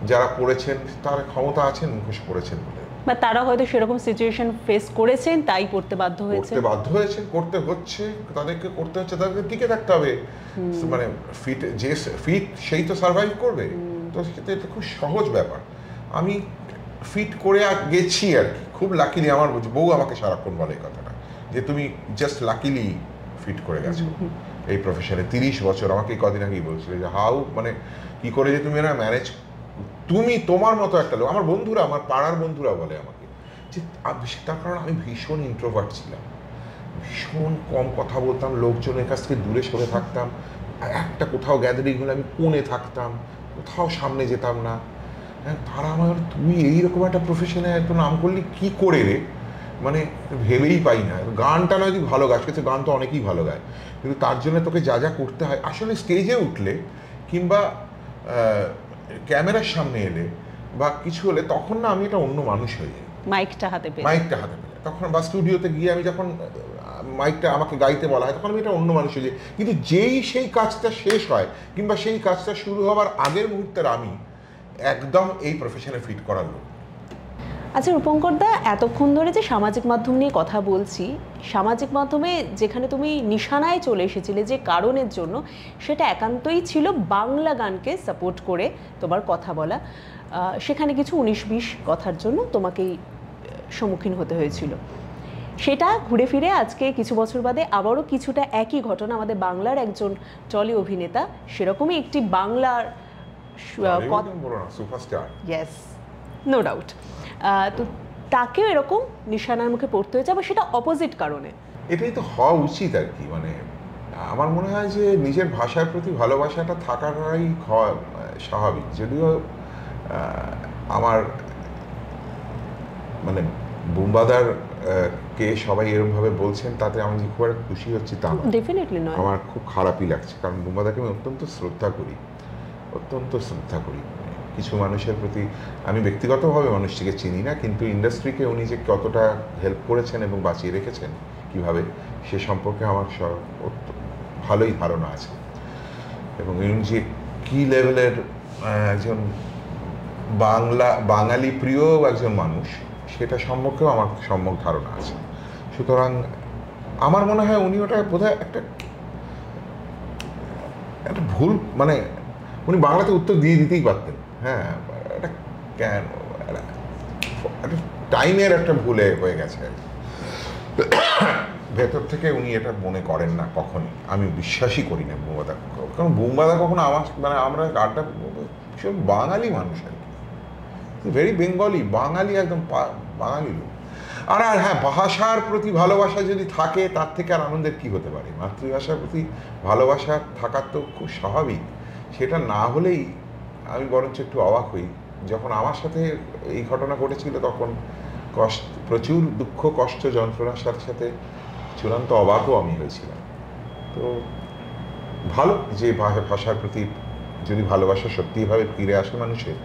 যারা পড়েছেন তার ক্ষমতা আছেন মুখোশ পড়েছেন বলে, বা তারা হয়তো সেরকম সিচুয়েশন ফেস করেছেন তাই পড়তে বাধ্য হয়েছেন, করতে হচ্ছে, তাদেরকে করতে হচ্ছে, তাদেরকে টিকে থাকতে হবে। মানে ফিট সেই তো সার্ভাইভ করবে। তো সেটা এটা খুব সহজ ব্যাপার। আমি ফিট করে গেছি আর কি, খুব লাকিলি। আমার বউ আমাকে সারাক্ষণ বলে এই কথাটা, যে তুমি জাস্ট লাকিলি ফিট করে গেছো এই প্রফেশনে 30 বছর। আমাকে এই কদিন আগেই বলছিল যে মানে কি করে যে তুমি না ম্যানেজ, তোমার মতো একটা লোক। আমার বন্ধুরা, আমার পাড়ার বন্ধুরা বলে আমাকে যে, তার কারণ আমি ভীষণ ইন্ট্রোভার্ট ছিলাম, ভীষণ কম কথা বলতাম, লোকজনের কাছ থেকে দূরে সরে থাকতাম, একটা কোথাও গ্যাদারিং হলে আমি কোণে থাকতাম, কোথাও সামনে যেতাম না। হ্যাঁ, তারা আমার, তুই এইরকম একটা প্রফেশনে এত নাম করলি কি করে রে, মানে ভেবেই পাই না। গানটা নয়, তুই ভালো গাছ, কিন্তু গান তো অনেকেই ভালো গায়, কিন্তু তার জন্য তোকে যা যা করতে হয়, আসলে স্টেজে উঠলে কিংবা ক্যামেরার সামনে এলে বা কিছু হলে, তখন না আমি একটা অন্য মানুষ হয়ে যাই। মাইকটা হাতে পেলে তখন, বা স্টুডিওতে গিয়ে আমি যখন মাইকটা আমাকে গাইতে বলা হয়, তখন আমি একটা অন্য মানুষ হয়ে যাই। কিন্তু যেই সেই কাজটা শেষ হয় কিংবা সেই কাজটা শুরু হওয়ার আগের মুহূর্তের আমি একদম এই প্রফেশনে ফিট করার লোক। আচ্ছা রূপঙ্কর দা, এতক্ষণ ধরে যে সামাজিক মাধ্যম নিয়ে কথা বলছি, সামাজিক মাধ্যমে যেখানে তুমি নিশানায় চলে এসেছিলে যে কারণের জন্য, সেটা একান্তই ছিল বাংলা গানকে সাপোর্ট করে তোমার কথা বলা। সেখানে কিছু 19-20 কথার জন্য তোমাকেই সম্মুখীন হতে হয়েছিল। সেটা ঘুরে ফিরে আজকে কিছু বছর বাদে আবারও কিছুটা একই ঘটনা আমাদের বাংলার একজন টলি অভিনেতা, সেরকমই একটি বাংলার সুপারস্টার, ইয়েস, নো ডাউট, তো তাকেও এরকম নিশানার মুখে পড়তে হয়েছে, আবার সেটা অপোজিট কারণে। এটাই তো হওয়া উচিত আর কি। মানে আমার মনে হয় যে নিজের ভাষার প্রতি ভালোবাসাটা থাকাটাই স্বাভাবিক। যদিও আমার মানে বুম্বাদার কে সবাই এরকমভাবে বলছেন, তাতে আমি খুব একটা খুশি হচ্ছি তা না, ডেফিনেটলি নয়, আমার খুব খারাপই লাগছে। কারণ বুম্বাদাকে আমি অত্যন্ত শ্রদ্ধা করি। কিছু মানুষের প্রতি, আমি ব্যক্তিগতভাবে মানুষটিকে চিনি না, কিন্তু ইন্ডাস্ট্রিকে উনি যে কতটা হেল্প করেছেন এবং বাঁচিয়ে রেখেছেন কিভাবে, সে সম্পর্কে আমার ভালোই ধারণা আছে। এবং উনি যে কী লেভেলের একজন বাঙালি প্রিয় একজন মানুষ, সেটা সম্পর্কেও আমার সম্যক ধারণা আছে। সুতরাং আমার মনে হয় উনি ওটা বোধহয় একটা ভুল, মানে উনি বাংলাতে উত্তর দিয়ে দিতেই পারতেন। হ্যাঁ, এটা কেন একটা টাইমের একটা ভুলে হয়ে গেছে। ভেতর থেকে উনি এটা মনে করেন না কখনই, আমি বিশ্বাসই করি না বুম্বাদা। কারণ বুম্বাদা কখনো আমরা আড্ডা, ভীষণ বাঙালি মানুষ আর কি, ভেরি বেঙ্গলি, বাঙালি, একদম বাঙালি লোক। আর হ্যাঁ, ভাষার প্রতি ভালোবাসা যদি থাকে, তার থেকে আর আনন্দের কী হতে পারে। মাতৃভাষার প্রতি ভালোবাসা থাকার তো খুব স্বাভাবিক। সেটা না হলেই আমি বরঞ্চ একটু অবাক হই। যখন আমার সাথে এই ঘটনা ঘটেছিল, তখন প্রচুর দুঃখ, কষ্ট, যন্ত্রণার সাথে সাথে চূড়ান্ত অবাকও আমি হয়েছিলাম। তো ভালো যে ভাষার প্রতি যদি ভালোবাসা সত্যিভাবে ফিরে আসে মানুষের,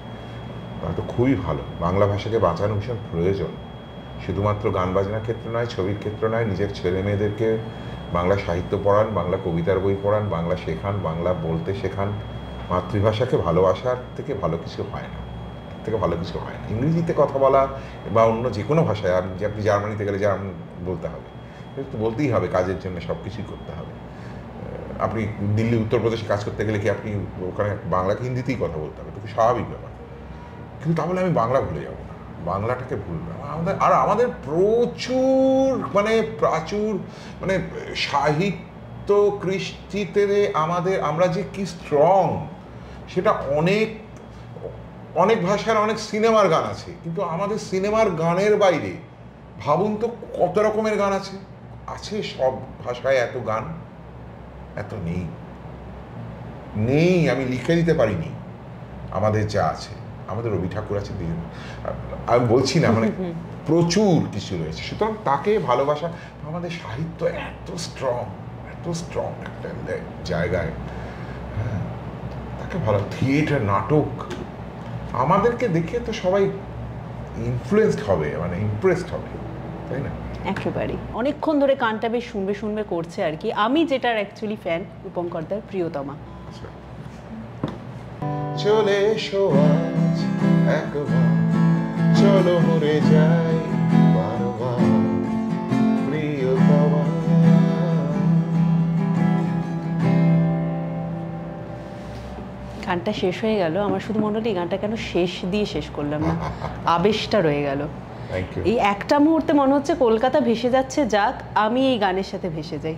তাহলে তো খুবই ভালো। বাংলা ভাষাকে বাঁচানো ভীষণ প্রয়োজন। শুধুমাত্র গান বাজনার ক্ষেত্রে নয়, ছবির ক্ষেত্রে নয়, নিজের ছেলে মেয়েদেরকে বাংলা সাহিত্য পড়ান, বাংলা কবিতার বই পড়ান, বাংলা শেখান, বাংলা বলতে শেখান। মাতৃভাষাকে ভালোবাসার থেকে ভালো কিছু হয় না, থেকে ভালো কিছু হয় না। ইংরেজিতে কথা বলা বা অন্য যে কোনো ভাষায়, আপনি জার্মানিতে গেলে জার্মান বলতে হবে, কিন্তু বলতেই হবে, কাজের জন্য সব কিছুই করতে হবে। আপনি দিল্লি উত্তরপ্রদেশে কাজ করতে গেলে কি আপনি ওখানে বাংলাকে হিন্দিতেই কথা বলতে হবে, তো স্বাভাবিক ব্যাপার। কিন্তু তাহলে আমি বাংলা ভুলে যাবো না, বাংলাটাকে ভুলবো না। আমাদের প্রচুর মানে সাহিত্য কৃষ্টিতে আমরা যে কি স্ট্রং, সেটা অনেক ভাষার অনেক সিনেমার গান আছে, কিন্তু আমাদের সিনেমার গানের বাইরে ভাবুন তো কত রকমের গান আছে। সব ভাষায় এত গান এত নেই, আমি লিখে দিতে পারিনি আমাদের যা আছে। আমাদের রবি ঠাকুর আছে, আমি বলছি না, মানে প্রচুর কিছু রয়েছে। সুতরাং তাকে ভালোবাসা, আমাদের সাহিত্য এত স্ট্রং একটা জায়গায়, হ্যাঁ, তাকে ভালো। থিয়েটার, নাটক, আমাদেরকে দেখে তো সবাই ইনফ্লুয়েসড হবে, মানে ইমপ্রেসড হবে, তাই না? একেবারে অনেকক্ষণ ধরে গানটা বেশ শুনবে করছে আর কি। আমি যেটার অ্যাকচুয়ালি ফ্যান, রূপঙ্করদার প্রিয়তমা। চলে এসো আজ একবার, চলো মরে যাই বারবার, প্রিয়তমা। গানটা শেষ হয়ে গেল, আমার শুধু মনে হলো এই গানটা কেন শেষ দিয়ে শেষ করলাম না, আবেশটা রয়ে গেল। এই একটা মুহূর্তে মনে হচ্ছে কলকাতা ভেসে যাচ্ছে, যাক আমি এই গানের সাথে ভেসে যাই।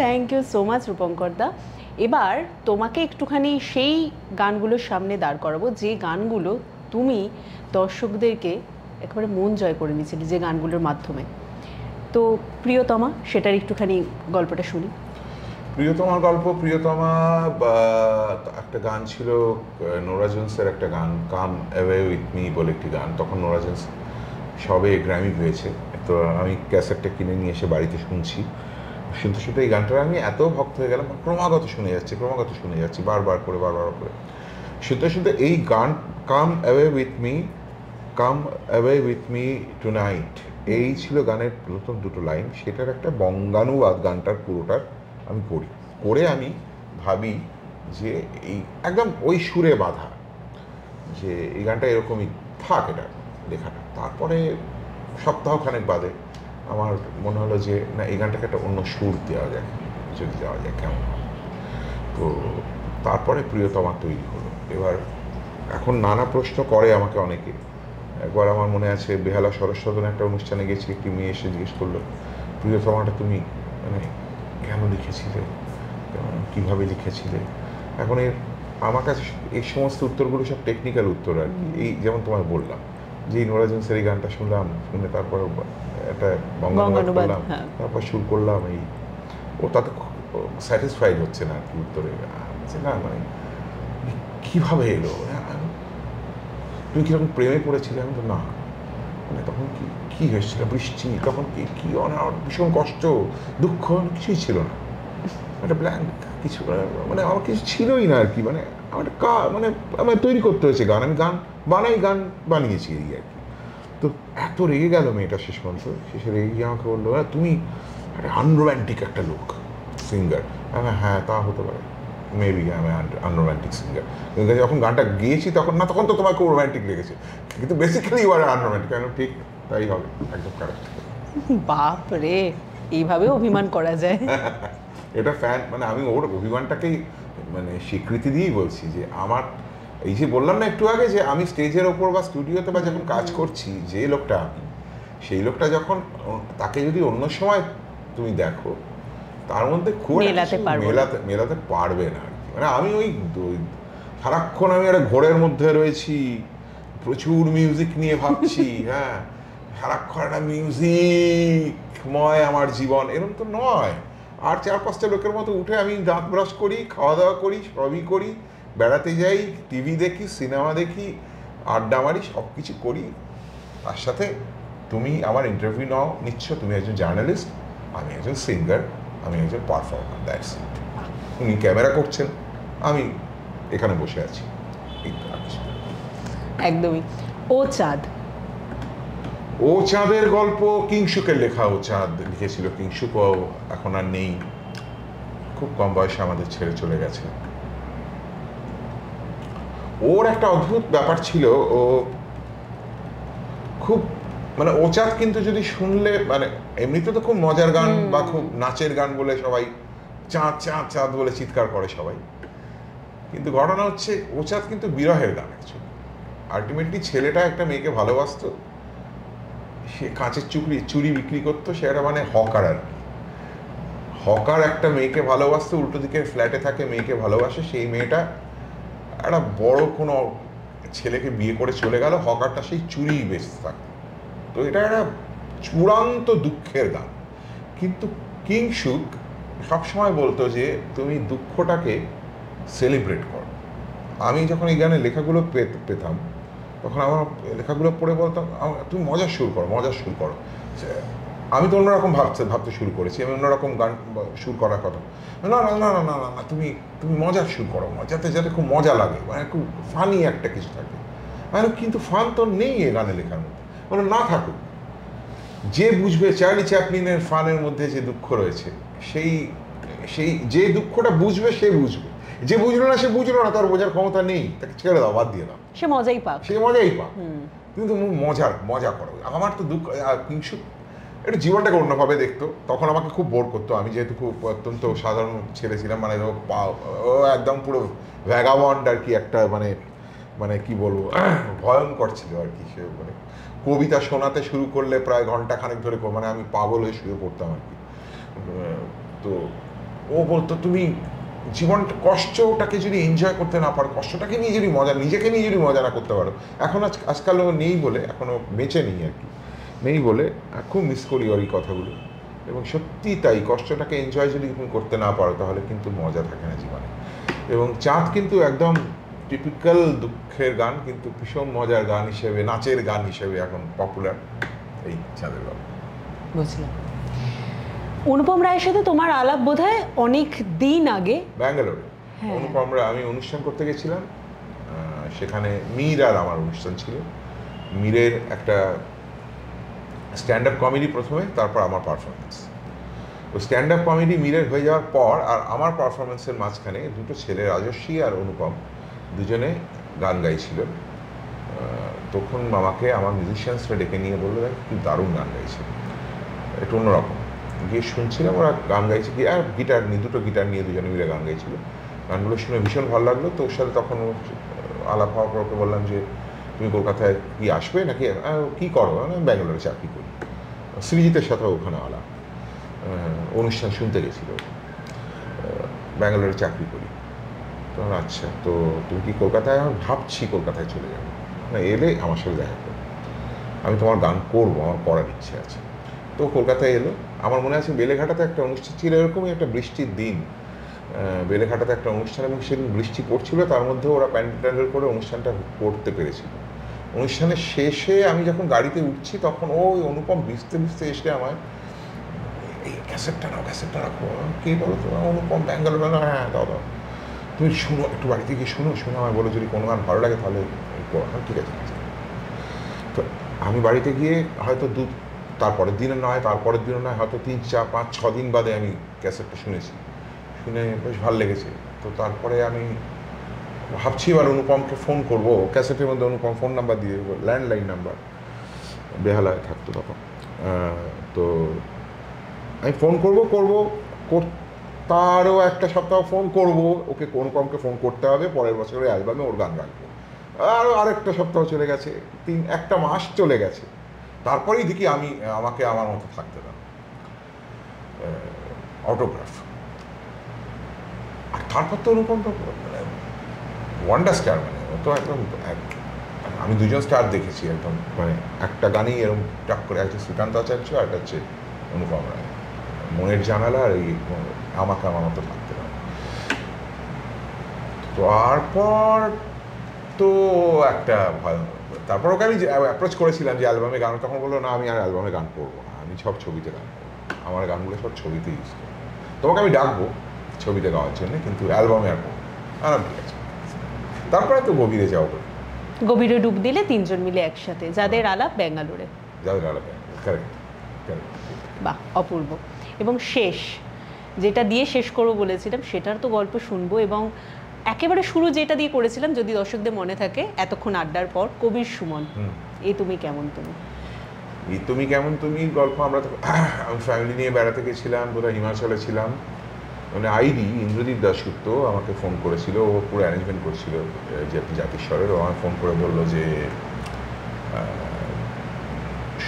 থ্যাংক ইউ সো মাচ রূপঙ্করদা। এবার তোমাকে একটুখানি সেই গানগুলোর সামনে দাঁড় করাবো যে গানগুলো তুমি দর্শকদেরকে একেবারে মন জয় করে নিয়েছিলে, যে গানগুলোর মাধ্যমে। তো প্রিয়তমা, সেটার একটুখানি গল্পটা শুনি। প্রিয়তমার গল্প, প্রিয়তমা একটা গান ছিল নোরা জোন্সের একটা গান, কাম অ্যাওয়ে উইথ মি বলে একটি গান। তখন নোরা জোন্স সবে গ্র্যামি পেয়েছে, তো আমি ক্যাসেটটা কিনে নিয়ে এসে বাড়িতে শুনতে শুনতে এই গানটার আমি এত ভক্ত হয়ে গেলাম, ক্রমাগত শুনে যাচ্ছি বারবার করে শুনতে এই গান, কাম অ্যাওয়ে উইথ মি টুনাইট, এই ছিল গানের প্রথম দুটো লাইন। সেটার একটা বঙ্গানুবাদ গানটার পুরোটার আমি করে আমি ভাবি যে এই একদম ওই সুরে বাঁধা, যে এই গানটা এরকমই থাক, এটা লেখাটা। তারপরে সপ্তাহখানেক বাদে আমার মনে হলো যে না, এই গানটাকে একটা অন্য সুর দেওয়া যায়, যদি দেওয়া যায় কেমন হয়। তো তারপরে প্রিয়তমা তৈরি হলো। এবার এখন নানা প্রশ্ন করে আমাকে অনেকে। একবার আমার মনে আছে বেহালা সরস্বতন একটা অনুষ্ঠানে গেছি, একটি মেয়ে এসে জিজ্ঞেস করলো, প্রিয়তমাটা তুমি মানে কেন লিখেছিলে, কীভাবে লিখেছিলে? এখন আমার কাছে এই সমস্ত উত্তরগুলো সব টেকনিক্যাল উত্তর আর কি। এই যেমন তোমায় বললাম যে নোরা জোন্সের এই গানটা শুনলাম, শুনে তারপর একটা বঙ্গানুবাদ করলাম, তারপর সুর করলাম, ও তাতে স্যাটিসফাইড হচ্ছে না আর কি উত্তরে। না মানে কীভাবে এলো, তুমি কীরকম প্রেমে পড়েছিলে? আমি তো না, মানে তখন কি হয়েছিল, বৃষ্টি, তখন কি ভীষণ কষ্ট, দুঃখ, কিছুই ছিল না, একটা ব্ল্যাঙ্ক কিছু, মানে আমার কিছু ছিলই না আর কি। মানে আমার তৈরি করতে হয়েছে গান, আমি গান বানিয়েছি এই আর কি। তো এত রেগে গেল মেয়েটা শেষে রেগে গিয়ে আমাকে বললো, তুমি একটা আনরোম্যান্টিক একটা লোক সিঙ্গার। হ্যাঁ, তা হতে পারে, মেবি আমি আনরোম্যান্টিক সিঙ্গার। যখন গানটা গেয়েছি তখন তো তোমার খুব রোম্যান্টিক লেগেছে, কিন্তু বেসিক্যালি ইউ আর আনরোম্যান্টিক। কেন? ঠিক তাই হবে, একদম কারেক্ট। বাপ রে, এইভাবে অভিমান করা যায়? এটা ফ্যান, মানে আমি ওর অভিমানটাকেই মানে স্বীকৃতি দিয়েই বলছি যে আমার এই যে বললাম না একটু আগে, যে আমি স্টেজের ওপর বা স্টুডিওতে বা যখন কাজ করছি, যে লোকটা আমি, সেই লোকটা যখন তাকে যদি অন্য সময় তুমি দেখো, তার মধ্যে খুব মেলাতে পারবে না আর কি। মানে আমি ওই সারাক্ষণ আমি একটা ঘোরের মধ্যে রয়েছি, প্রচুর মিউজিক নিয়ে ভাবছি, হ্যাঁ, সারাক্ষণ একটা মিউজিকময় আমার জীবন, এরকম তো নয়। আর 4-5টা লোকের মতো উঠে আমি দাঁত ব্রাশ করি, খাওয়া দাওয়া করি, সবই করি, বেড়াতে যাই, টিভি দেখি, সিনেমা দেখি, আড্ডা মারি, সব কিছু করি। তার সাথে তুমি আমার ইন্টারভিউ নিচ্ছ, তুমি একজন জার্নালিস্ট, আমি একজন সিঙ্গার, আমি একজন পারফর্মার, দ্যাটস ইট। উনি ক্যামেরা করছেন, আমি এখানে বসে আছি, একদমই। ও চাঁদ, ও চাঁদের গল্প কিংসুকের লেখা। ও চাঁদ লিখেছিল, কিংসুকও এখন আর নেই, খুব কম বয়সে আমাদের ছেড়ে চলে গেছে। ওর একটা অদ্ভুত ব্যাপার ছিল, ও খুব মানে ও চাঁদ কিন্তু যদি শুনলে মানে এমনিতে তো খুব মজার গান বা খুব নাচের গান বলে সবাই চাঁদ চাঁদ চাঁদ বলে চিৎকার করে সবাই, কিন্তু ঘটনা হচ্ছে ও চাঁদ কিন্তু বিরহের গান। অ্যাকচুয়ালি আলটিমেটলি ছেলেটা একটা মেয়েকে ভালোবাসতো, সে কাঁচের চুড়ি বিক্রি করতো, সে একটা মানে হকার আর কি। হকার একটা মেয়েকে ভালোবাসতো, উল্টো দিকে ফ্ল্যাটে থাকে, মেয়েকে ভালোবাসে, সেই মেয়েটা একটা বড় কোনো ছেলেকে বিয়ে করে চলে গেল, হকারটা সেই চুরি বেচতে থাকতো। তো এটা একটা চূড়ান্ত দুঃখের গান। কিন্তু কিংসুক সবসময় বলতো যে তুমি দুঃখটাকে সেলিব্রেট করো। আমি যখন এই গানের লেখাগুলো পেতাম তখন আমার লেখাগুলো পড়ে বলতাম তুমি মজার সুর করো, মজার সুর করো। আমি তো অন্যরকম ভাবতে শুরু করেছি, আমি অন্যরকম গান সুর করার কথা, না না না না না না তুমি তুমি মজার সুর করো, যাতে যাতে খুব মজা লাগে, মানে খুব ফানি একটা কিছু থাকে। মানে কিন্তু ফান তো নেই এ গানে লেখার মধ্যে, মানে না থাকুক। যে বুঝবে, চার্লি চ্যাপলিনের ফানের মধ্যে যে দুঃখ রয়েছে, সেই সেই যে দুঃখটা বুঝবে সে বুঝবে, যে বুঝলো না সে বুঝলো না, তার বোঝার ক্ষমতা নেই, তাকে ছেড়ে দাও, বাদ দিয়ে দাও, সে মজাই পাক, সে মজাই পাক। কিন্তু মজা করো। আমার তো দুঃখ কিংসুক একটু জীবনটাকে অন্যভাবে দেখতো, তখন আমাকে খুব বোর করতো। আমি যেহেতু খুব অত্যন্ত সাধারণ ছেলে ছিলাম, মানে ও একদম পুরো ভ্যাগাবন্ড আর কি, একটা মানে মানে কি বলবো, ভয়ঙ্কর ছিল আর কি। সে মানে কবিতা শোনাতে শুরু করলে প্রায় ঘন্টা খানেক ধরে মানে আমি পাগল হয়ে শুয়ে পড়তাম আর কি। তো ও বলতো তুমি জীবন কষ্টটাকে যদি এনজয় করতে না পারো, কষ্টটাকে নিয়ে যদি নিজেকে নিয়ে যদি মজা না করতে পারো, এখন আজকাল ও নেই বলে, এখনও বেঁচে নেই আর কি, নেই বলে খুব মিস করি ওর এই কথাগুলো। এবং সত্যি তাই, কষ্টটাকে এনজয় যদি তুমি করতে না পারো তাহলে কিন্তু মজা থাকে না জীবনে। এবং চাঁদ কিন্তু একদম টিপিক্যাল দুঃখের গান, কিন্তু ভীষণ মজার গান হিসেবে, নাচের গান হিসেবে এখন পপুলার এই চাঁদের গল্প। বুঝলাম। অনুপম রায়ের সাথে তোমার আলাপ বোধহয় অনেক দিন আগে, ব্যাঙ্গালোরে। অনুপম রায়, আমি অনুষ্ঠান করতে গেছিলাম, সেখানে মীর আর আমার অনুষ্ঠান ছিল। মীরের একটা স্ট্যান্ড আপ কমেডি প্রথমে, তারপর আমার পারফরমেন্স। তো স্ট্যান্ড আপ কমেডি মীরের হয়ে যাওয়ার পর আর আমার পারফরমেন্সের মাঝখানে দুটো ছেলে, রাজস্বী আর অনুপম, দুজনে গান গাইছিল। তখন আমাকে আমার মিউজিশিয়ানসরা ডেকে নিয়ে বললো কি দারুণ গান গাইছে, একটু অন্যরকম। গিয়ে শুনছিলাম ওরা গান গাইছে, গিয়ে আর গিটার নিয়ে, দুটো গিটার নিয়ে দুজনে মিলে গান গাইছিল। গানগুলো শুনে ভীষণ ভালো লাগলো। তো ওর সাথে তখন আলাপ হওয়ার পর ওকে বললাম যে তুমি কলকাতায় কি আসবে নাকি, কী করো? আমি ব্যাঙ্গালোরে চাকরি করি। সৃজিতের সাথে ওখানে আলাপ, অনুষ্ঠান শুনতে গেছিল, ব্যাঙ্গালোরে চাকরি করি। তো আচ্ছা, তো তুমি কি কলকাতায়? আমি ভাবছি কলকাতায় চলে যাবো, না এলে আমার সাথে দেখা করো, আমি তোমার গান করবো, আমার করার ইচ্ছে আছে। তো কলকাতায় এলো। আমার মনে আছে বেলেঘাটাতে একটা অনুষ্ঠান ছিল, এরকমই একটা বৃষ্টির দিন, বেলেঘাটাতে একটা অনুষ্ঠান, এবং সেদিন বৃষ্টি পড়ছিল, তার মধ্যে ওরা প্যান্ডেল করে অনুষ্ঠানটা করতে পেরেছিল। অনুষ্ঠানের শেষে আমি যখন গাড়িতে উঠছি তখন ওই অনুপম ভিজতে ভিজতে এসে আমায় এই ক্যাসেটটা রাখো। কে বলো তো? অনুপম, ব্যাঙ্গালোর। হ্যাঁ দাও, তুমি শুনো, একটু বাড়িতে গিয়ে শুনো, আমায় বলো যদি কোনো গান ভালো লাগে তাহলে ঠিক আছে। তো আমি বাড়িতে গিয়ে হয়তো তারপরের দিনও নয়, হয়তো 3, 4, 5, 6 দিন বাদে আমি ক্যাসেটটা শুনেছি, শুনে বেশ ভালো লেগেছে। তো তারপরে আমি ভাবছি এবার অনুপমকে ফোন করবো। ক্যাসেটের মধ্যে অনুপম ফোন নাম্বার দিয়ে দেবো, ল্যান্ডলাইন নাম্বার, বেহালায় থাকতো তখন। তো আমি ফোন করবো, তারও একটা সপ্তাহ ফোন করবো, ওকে অনুপমকে ফোন করতে হবে, পরের বছরের অ্যালবামে ওর গান রাখবো। আরেকটা সপ্তাহ চলে গেছে, একটা মাস চলে গেছে। তারপরেই দেখি আমাকে আমার মতো থাকতে দাও, অটোগ্রাফ। আর তারপর তো অনুপম তো মানে ওয়ান্ডার স্টার, মানে ও তো একদম, আমি দুজন স্টার দেখেছি একদম, মানে একটা গানেই এরকম টাক করে, একটা শ্রীকান্ত আচার্য আর একটা হচ্ছে অনুপম রায়, মনের জানালা আর এই আমাকে আমার মতো থাকতে দাও। তারপর তো একটা তারপর ওকে আমি অ্যাপ্রোচ করেছিলাম যে অ্যালবামে গান, তখন বললো না আমি আর অ্যালবামে গান করবো না, আমি সব ছবিতে গান করবো, আমার গানগুলো সব ছবিতে ইউজ করবো, তোমাকে আমি ডাকবো ছবিতে গাওয়ার জন্য, কিন্তু অ্যালবামে আর করবো। ঠিক আছে। তারপরে তো গভীরে যাও, গভীরে ডুব দিলে 3জন মিলে একসাথে, যাদের আলাপ ব্যাঙ্গালোরে। যাদের আলাদা, কারেক্ট কারেক্ট। বাহ, অপূর্ব। এবং শেষ, যেটা দিয়ে শেষ করবো বলেছিলাম, সেটার তো গল্প শুনবো। এবং একেবারে শুরু যেটা দিয়ে করেছিলাম, যদি দর্শকদের মনে থাকে, এতক্ষণ আড্ডার পর, কবির সুমন, এই তুমি কেমন তুমি। এই তুমি কেমন তুমি গল্প আমি ফ্যামিলি নিয়ে বেড়াতে গেছিলাম, বোধহয় হিমাচলে ছিলাম, মানে আইডি ইন্দ্রদীপ দাশগুপ্ত আমাকে ফোন করেছিল, ও পুরো অ্যারেঞ্জমেন্ট করছিল জাতিস্বরের। ও আমাকে ফোন করে বললো যে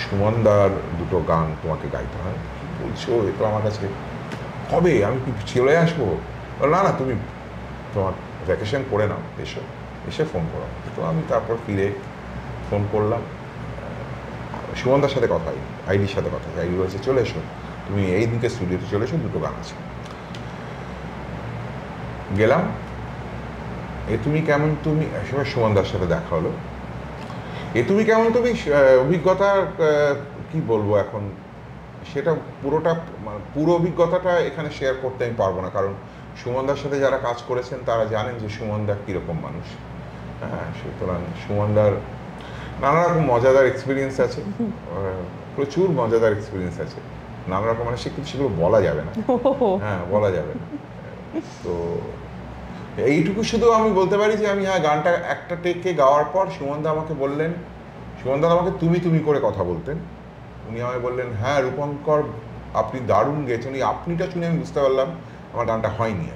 সুমনদার দুটো গান তোমাকে গাইতে হয়। কি বলছো, এ তো আমার কাছে হবে, আমি কি চলে আসবো? না না, তুমি তোমার ভ্যাকেশন করে নাও, এসে ফোন করো। তো আমি তারপর ফিরে ফোন করলাম, সুমনদার সাথে কথা হয়, আইডির সাথে কথা হয়। আইডি বলছে চলে এসো, তুমি এই দিনকে স্টুডিওতে চলে এসো, দুটো গান আছে। গেলাম, এ তুমি কেমন তুমি, সময় সুমনদার সাথে দেখা হলো। এ তুমি কেমন তুমি অভিজ্ঞতা কি বলবো এখন, সেটা পুরোটা মানে পুরো অভিজ্ঞতাটা এখানে শেয়ার করতে আমি পারবো না, কারণ সুমনদার সাথে যারা কাজ করেছেন তারা জানেন যে সুমনদা কীরকম মানুষ। হ্যাঁ, সুতরাং সুমনদার নানা রকম মজাদার এক্সপিরিয়েন্স আছে, প্রচুর মজাদার এক্সপিরিয়েন্স আছে, নানা রকম, মানে সেগুলো বলা যাবে না। হ্যাঁ, বলা যাবে না। তো এইটুকু শুধু আমি বলতে পারি যে আমি, হ্যাঁ, গানটা একটা টেকে গাওয়ার পর সুমনদা আমাকে বললেন, সুমনদা আমাকে তুমি তুমি করে কথা বলতেন, উনি আমায় বললেন, হ্যাঁ রূপঙ্কর আপনি দারুণ গেয়েছেন। ওই আপনিটা শুনে আমি বুঝতে পারলাম আমার গানটা হয়নি,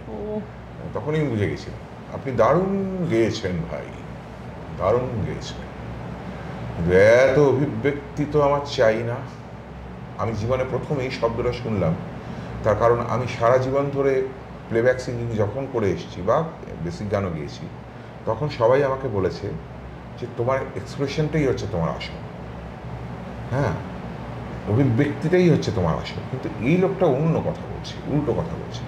তখনই আমি বুঝে গেছিলাম আপনি দারুণ গেয়েছেন ভাই, দারুণ গেয়েছেন। এত অভিব্যক্তি তো আমার চাই না। আমি জীবনে প্রথম এই শব্দটা শুনলাম, তার কারণ আমি সারা জীবন ধরে প্লেব্যাক সিঙ্গিং যখন করে এসেছি বা বেসিক গানও গিয়েছি, তখন সবাই আমাকে বলেছে যে তোমার এক্সপ্রেশনটাই হচ্ছে তোমার আসল, হ্যাঁ, অভিব্যক্তিটাই হচ্ছে তোমার আসল। কিন্তু এই লোকটা অন্য কথা বলছে, উল্টো কথা বলছে।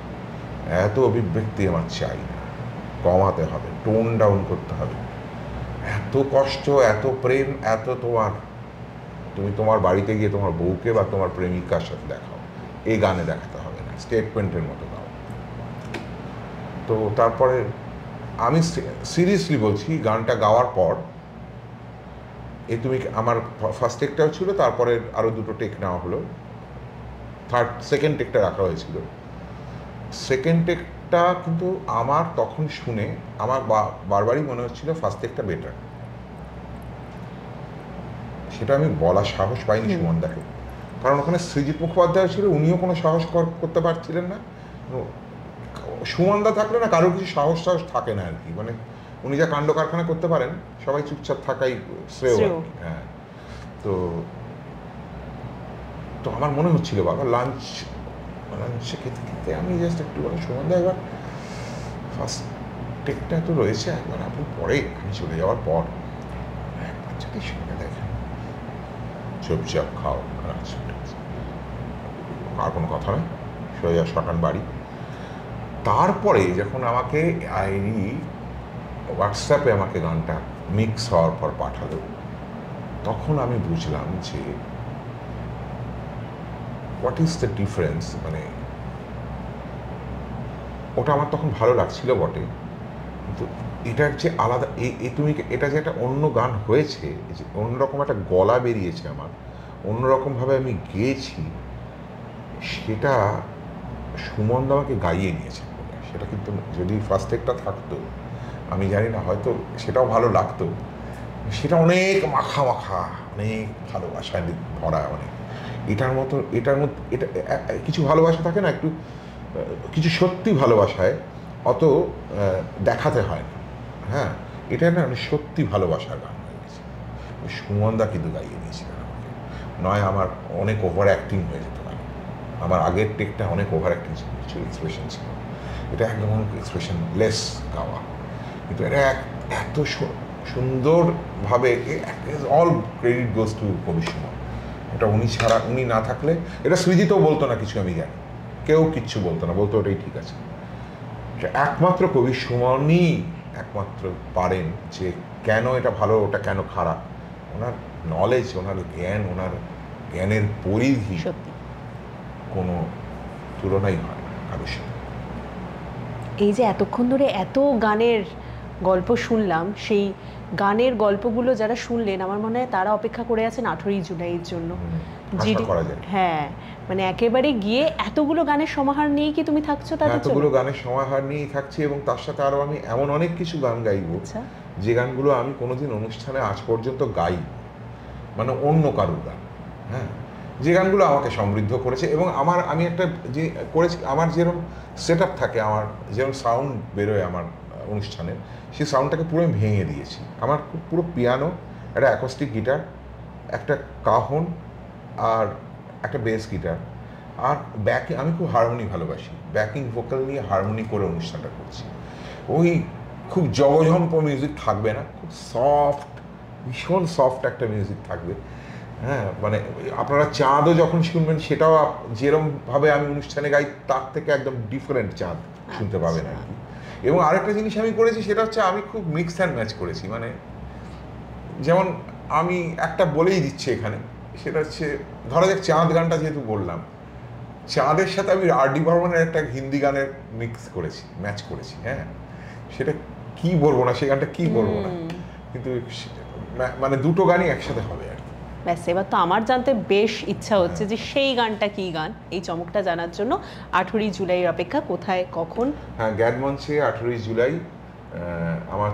এত অভিব্যক্তি আমার চাই না, কমাতে হবে, টোন ডাউন করতে হবে। এত কষ্ট, এত প্রেম, এত তুমি তোমার বাড়িতে গিয়ে তোমার বউকে বা তোমার প্রেমিকার সাথে দেখাও, এই গানে দেখাতে হবে না, স্টেটমেন্টের মতো দাও। তো তারপরে আমি সিরিয়াসলি বলছি, গানটা গাওয়ার পর তুমি আমার ফার্স্ট টেকটাও ছিল, তারপরে আরও দুটো টেক নেওয়া হলো, সেকেন্ড টেকটা রাখা হয়েছিল। সেকেন্ড টেকটা কিন্তু আমার তখন শুনে আমার বারবারই মনে হচ্ছিল ফার্স্ট টেকটা বেটার। সেটা আমি বলার সাহস পাইনি সুমনদাকে, কারণ ওখানে সৃজিত মুখোপাধ্যায় ছিল, উনিও কোনো সাহস করতে পারছিলেন না। সুমনদা থাকলে না কারোর কিছু সাহস থাকে না আর কি, মানে উনি যা কাণ্ড কারখানা করতে পারেন, সবাই চুপচাপ থাকাই শ্রেয়। হ্যাঁ, তো আমার মনে হচ্ছিল বাবা লাঞ্চে খেতে খেতে আমি জাস্ট একটু বলে, সুমনদা এবার ফার্স্ট টেকটা তো রয়েছে, একবার আপনি পরে আমি চলে যাওয়ার পর একবার যদি শুনে দেখেন, চুপচাপ খাও, আর কোনো কথা নয়, সোজা শটান বাড়ি। তারপরে যখন আমাকে আইডি হোয়াটসঅ্যাপে আমাকে গানটা মিক্স হওয়ার পর পাঠালো, তখন আমি বুঝলাম যে হোয়াট ইজ দ্য ডিফারেন্স। মানে ওটা আমার তখন ভালো লাগছিল বটে, কিন্তু এটার যে আলাদা, এটা যে একটা অন্য গান হয়েছে, যে অন্যরকম একটা গলা বেরিয়েছে আমার, অন্যরকমভাবে আমি গেয়েছি, সেটা সুমনদা আমাকে গাইয়ে নিয়েছে। সেটা কিন্তু যদি ফার্স্ট টেকটা থাকতো, আমি জানি না, হয়তো সেটাও ভালো লাগতো। সেটা অনেক মাখা মাখা, অনেক ভালোবাসায় ভরা, অনেক এটার মধ্যে এটা কিছু ভালোবাসা থাকে না, একটু কিছু সত্যি ভালোবাসায় অত দেখাতে হয় না। হ্যাঁ, এটা না সত্যি ভালোবাসার গান হয়ে গেছে। সুমনদা কিন্তু গাইয়ে নিয়েছিলেন আমাকে, নয় আমার অনেক ওভার অ্যাক্টিং হয়ে যেতে পারে। আমার আগের টেকটা অনেক ওভার অ্যাক্টিং ছিল, কিছু এক্সপ্রেশন ছিল, এটা একদম এক্সপ্রেশন লেস গাওয়া, কিন্তু এটা এত সুন্দরভাবে, অল ক্রেডিট গোজ টু কবি সুমন। এটা উনি না থাকলে, এটা সৃজিতও বলতো না কিছু, আমি জানি, কেউ কিচ্ছু বলতো না, বলতো ওটাই ঠিক আছে। একমাত্র কবি সুমনই একমাত্র পারেন যে কেন এটা ভালো, ওটা কেন খারাপ। ওনার নলেজ, ওনার জ্ঞান, ওনার জ্ঞানের পরিধি কোনো তুলনাই হয় না কারোর সাথে। এই যে এতক্ষণ ধরে এত গানের গল্প শুনলাম, সেই গানের গল্পগুলো যারা শুনলেন আমার মনে হয় তারা অপেক্ষা করে আছেন 18ই জুলাইয়ের জন্য। হ্যাঁ, মানে একেবারে গিয়ে এতগুলো গানের সমাহার নিয়ে কি তুমি থাকছো তাদের জন্য? এতগুলো গানের সমাহার নিয়েই থাকছি, এবং তার সাথে আরো আমি এমন অনেক কিছু গান গাইবো যে গানগুলো আমি কোনোদিন অনুষ্ঠানে আজ পর্যন্ত গাই, মানে অন্য কারোর গান। হ্যাঁ, যে গানগুলো আমাকে সমৃদ্ধ করেছে, এবং আমি একটা যে করেছি, আমার যেরকম সেট আপ থাকে, আমার যেরকম সাউন্ড বেরোয় আমার অনুষ্ঠানে, সেই সাউন্ডটাকে পুরো আমি ভেঙে দিয়েছি। আমার পুরো পিয়ানো, একটা অ্যাকোস্টিক গিটার, একটা কাহন, আর একটা বেস গিটার, আর ব্যাকিং। আমি খুব হারমোনি ভালোবাসি, ব্যাকিং ভোকাল নিয়ে হারমোনি করে অনুষ্ঠানটা করছি। ওই খুব জগঝম্প মিউজিক থাকবে না, খুব সফট, ভীষণ সফট একটা মিউজিক থাকবে। হ্যাঁ, মানে আপনারা চাঁদও যখন শুনবেন সেটাও যেরকমভাবে আমি অনুষ্ঠানে গাই তার থেকে একদম ডিফারেন্ট চাঁদ শুনতে পাবেন আর কি। এবং আরেকটা জিনিস আমি করেছি, সেটা হচ্ছে আমি খুব মিক্স অ্যান্ড ম্যাচ করেছি। মানে যেমন আমি একটা বলেই দিচ্ছি এখানে, সেটা হচ্ছে ধরা যাক চাঁদ গানটা যেহেতু বললাম, চাঁদের সাথে আমি আর.ডি. বর্মনের একটা হিন্দি গানের মিক্স করেছি, ম্যাচ করেছি। হ্যাঁ, সেটা কি বলবো না, সেই গানটা কি বলবো না, কিন্তু মানে দুটো গানই একসাথে হবে আর কি। ব্যাস, এবার তো আমার জানতে বেশ ইচ্ছা হচ্ছে যে সেই গানটা কি গান। এই চমকটা জানার জন্য 18ই জুলাইয়ের অপেক্ষা, কোথায় কখন? হ্যাঁ, জ্ঞানমঞ্চে 18ই জুলাই আমার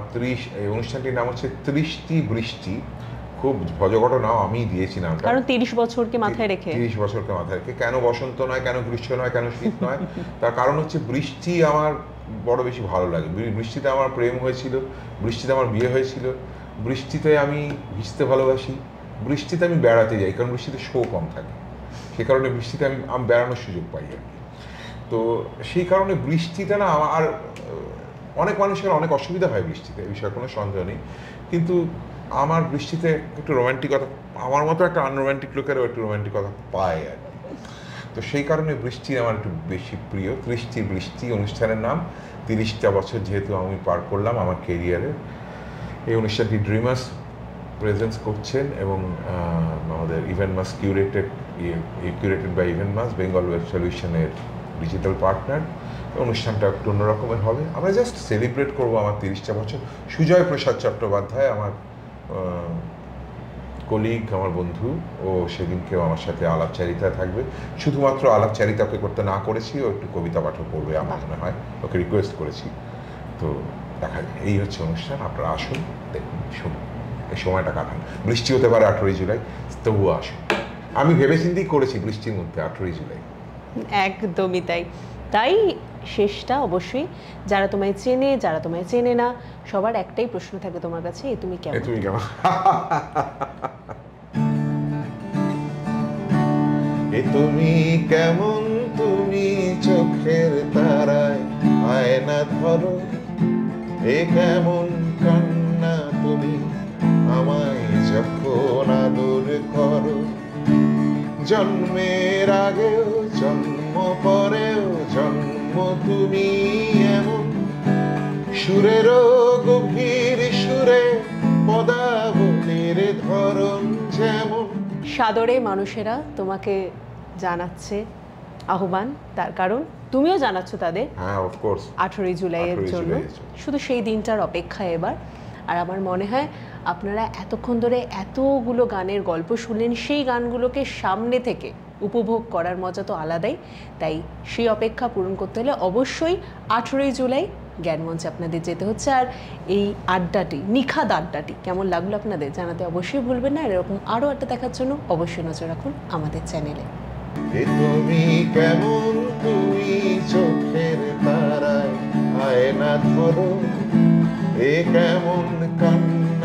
এই অনুষ্ঠানটির নাম হচ্ছে 30টি বৃষ্টি। খুব ভজঘটনাও আমি দিয়েছি নামটা, কারণ 30 বছরকে মাথায় রেখে। 30 বছরকে মাথায় রেখে। কেন বসন্ত নয়, কেন গ্রীষ্ম নয়, কেন শীত নয়, তার কারণ হচ্ছে বৃষ্টি আমার বড় বেশি ভালো লাগে। বৃষ্টিতে আমার প্রেম হয়েছিল, বৃষ্টিতে আমার বিয়ে হয়েছিল, বৃষ্টিতে আমি ভিজতে ভালোবাসি, বৃষ্টিতে আমি বেড়াতে যাই, কারণ বৃষ্টিতে শো কম থাকে, সে কারণে বৃষ্টিতে আমি বেড়ানোর সুযোগ পাই আর কি। তো সেই কারণে বৃষ্টিতে না, আর অনেক মানুষের অনেক অসুবিধা হয় বৃষ্টিতে, এই বিষয়ে কোনো সন্দেহ নেই, কিন্তু আমার বৃষ্টিতে একটু রোম্যান্টিকতা, আমার মতো একটা আনরোম্যান্টিক লোকেরও একটু রোম্যান্টিকতা পায় আর কি। তো সেই কারণে বৃষ্টি আমার একটু বেশি প্রিয়। 30টি বৃষ্টি অনুষ্ঠানের নাম। 30টা বছর যেহেতু আমি পার করলাম আমার কেরিয়ারে, এই অনুষ্ঠানটি ড্রিমার্স প্রেজেন্স করছেন, এবং আমাদের event mass curated by event mass, Bengal web সলিউশনের ডিজিটাল পার্টনার। অনুষ্ঠানটা একটু অন্যরকমের হবে। আমরা জাস্ট সেলিব্রেট করবো আমার 30টা বছর। সুজয় প্রসাদ চট্টোপাধ্যায় আমার কলিগ, আমার বন্ধু, ও সেদিনকেও আমার সাথে আলাপচারিতা থাকবে। শুধুমাত্র আলাপচারিতা ওকে করতে না করেছি, ও একটু কবিতা পাঠও করবে আমার মনে হয়, ওকে রিকোয়েস্ট করেছি। তো দেখা যায়, এই হচ্ছে অনুষ্ঠান। আপনারা আসুন, দেখুন, শুনুন, এই সময়টা কাটান। বৃষ্টি হতে পারে 18ই জুলাই, তবুও আসুন। আমি ভেবেচিন্তেই করেছি বৃষ্টির মধ্যে 18ই জুলাই। একদমই তাই। তাই শেষটা অবশ্যই যারা তোমায় চেনে, যারা তোমায় চেনে না, সবার একটাই প্রশ্ন থাকবে তোমার কাছে, তুমি কেমন? তুমি কেমন? তুমি কেমন, তুমি চোখের তারায় আয়না ধরো, এ কেমন কান্না তুমি আমায় যখন আদর করো, জন্মের আগেও জন্ম পরেও জন্ম তুমি এমন, সুরেরও গভীর সুরে পদাবলীর ধরন যেমন। সাদরে মানুষেরা তোমাকে জানাচ্ছে আহ্বান, তার কারণ তুমিও জানাচ্ছ তাদের। হ্যাঁ, অফ কোর্স, 18ই জুলাইয়ের জন্য। শুধু সেই দিনটার অপেক্ষা এবার। আর আমার মনে হয় আপনারা এতক্ষণ ধরে এতগুলো গানের গল্প শুনলেন, সেই গানগুলোকে সামনে থেকে উপভোগ করার মজা তো আলাদাই। তাই সেই অপেক্ষা পূরণ করতে হলে অবশ্যই 18ই জুলাই জ্ঞানমঞ্চে আপনাদের যেতে হচ্ছে। আর এই আড্ডাটি, নিখাদ আড্ডাটি কেমন লাগলো আপনাদের জানাতে অবশ্যই ভুলবেন না। এরকম আরও আড্ডা দেখার জন্য অবশ্যই নজর রাখুন আমাদের চ্যানেলে। তুমি কেমন, তুমি চোখের তারায় আয়না ধরো, এ কেমন কান্না